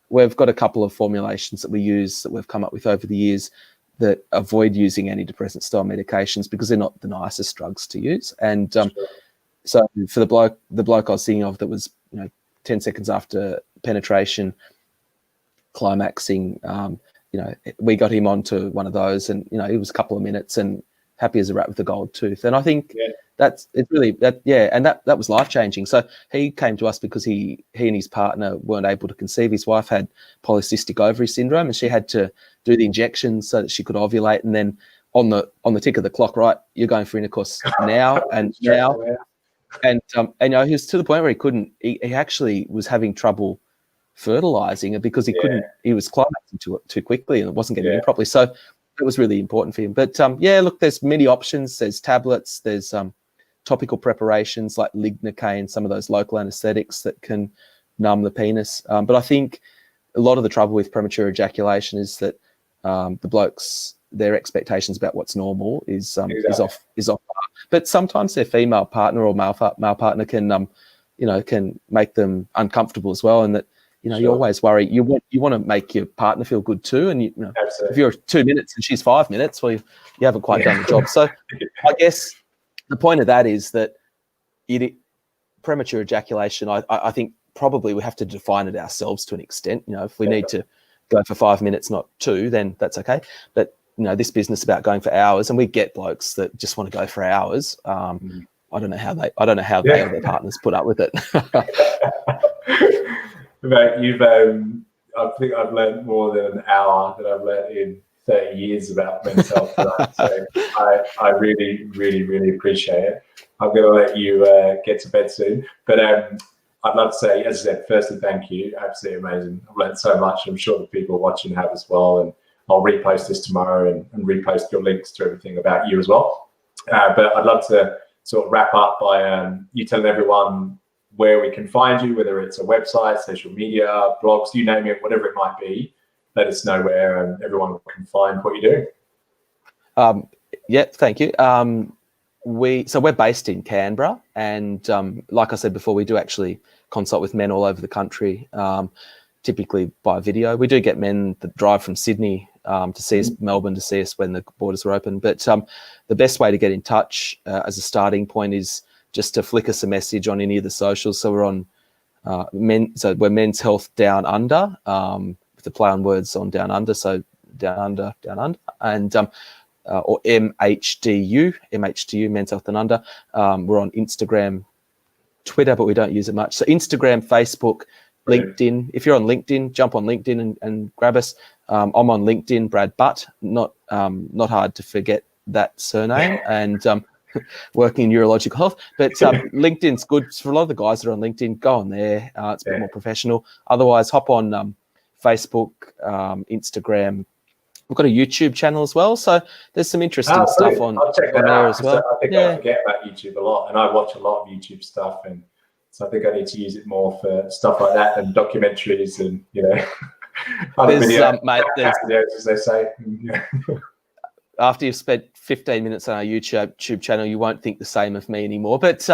we've got a couple of formulations that we use that we've come up with over the years that avoid using antidepressant style medications because they're not the nicest drugs to use. And so for the bloke I was thinking of that was, you know, 10 seconds after penetration, climaxing, you know, we got him onto one of those, and you know, he was a couple of minutes and happy as a rat with a gold tooth. And I think that was life changing. So he came to us because he and his partner weren't able to conceive. His wife had polycystic ovary syndrome, and she had to do the injections so that she could ovulate. And then on the tick of the clock, right, you're going for intercourse now and now. And you know, he was to the point where he couldn't. He actually was having trouble fertilizing it because he was climaxing too quickly, and it wasn't getting in properly. So it was really important for him. But look, there's many options. There's tablets, there's topical preparations like Lycopene, some of those local anesthetics that can numb the penis. But I think a lot of the trouble with premature ejaculation is that the blokes, their expectations about what's normal is off. But sometimes their female partner or male partner can can make them uncomfortable as well, and that, you know, you always worry. You want to make your partner feel good too, and you know, if you're 2 minutes and she's 5 minutes, well, you haven't quite done the job. So, I guess the point of that is that premature ejaculation. I think probably we have to define it ourselves to an extent. You know, if we need to go for 5 minutes, not 2, then that's okay. But you know, this business about going for hours, and we get blokes that just want to go for hours. I don't know how they or their partners put up with it. Mate, I think I've learned more than an hour that I've learned in 30 years about men's health tonight. So I really, really, really appreciate it. I'm going to let you get to bed soon. But I'd love to say, as I said, firstly, thank you. Absolutely amazing. I've learned so much. I'm sure the people watching have as well. And I'll repost this tomorrow and repost your links to everything about you as well. But I'd love to sort of wrap up by you telling everyone where we can find you, whether it's a website, social media, blogs, you name it, whatever it might be. Let us know where everyone can find what you do. Thank you. We're based in Canberra, and like I said before, we do actually consult with men all over the country, typically by video. We do get men that drive from Sydney to see us, Melbourne to see us when the borders are open. But the best way to get in touch as a starting point is just to flick us a message on any of the socials. So we're on So we're Men's Health Downunder, with the play on words on Down Under, so Down Under, and or MHDU, Men's Health Downunder. We're on Instagram, Twitter, but we don't use it much. So Instagram, Facebook, LinkedIn. If you're on LinkedIn, jump on LinkedIn and grab us. I'm on LinkedIn, Brad Butt. Not hard to forget that surname. And working in urological health, but LinkedIn's good for a lot of the guys that are on LinkedIn. Go on there; it's a bit more professional. Otherwise, hop on Facebook, Instagram. We've got a YouTube channel as well, so there's some interesting stuff on there as well. I think I forget about YouTube a lot, and I watch a lot of YouTube stuff, and so I think I need to use it more for stuff like that and documentaries and other videos, mate, as they say. After you've spent 15 minutes on our YouTube channel, you won't think the same of me anymore. But it's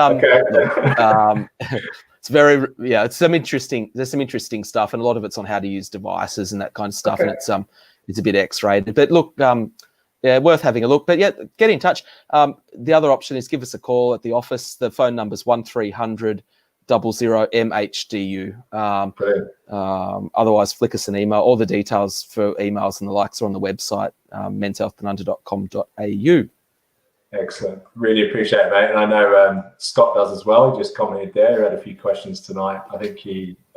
very, it's there's some interesting stuff, and a lot of it's on how to use devices and that kind of stuff. And it's a bit X-rated, but look, worth having a look. But get in touch. The other option is give us a call at the office. The phone number is 1300 00 MHDU. Otherwise, flick us an email. All the details for emails and the likes are on the website, menshealthdownunder.com.au. Excellent. Really appreciate it, mate. And I know Scott does as well. He just commented there. He had a few questions tonight. I think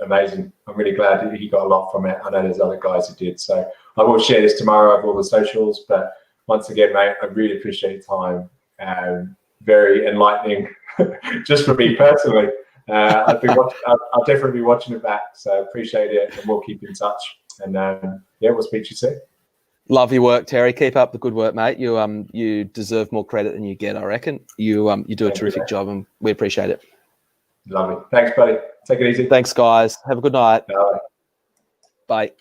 amazing. I'm really glad that he got a lot from it. I know there's other guys who did. So I will share this tomorrow over all the socials. But once again, mate, I really appreciate your time. Very enlightening, just for me personally. I'll definitely be watching it back. So appreciate it, and we'll keep in touch. And we'll speak to you soon. Love your work, Terry. Keep up the good work, mate. You deserve more credit than you get, I reckon. You do a terrific job, and we appreciate it. Lovely. Thanks, buddy. Take it easy. Thanks, guys. Have a good night. Bye. Bye.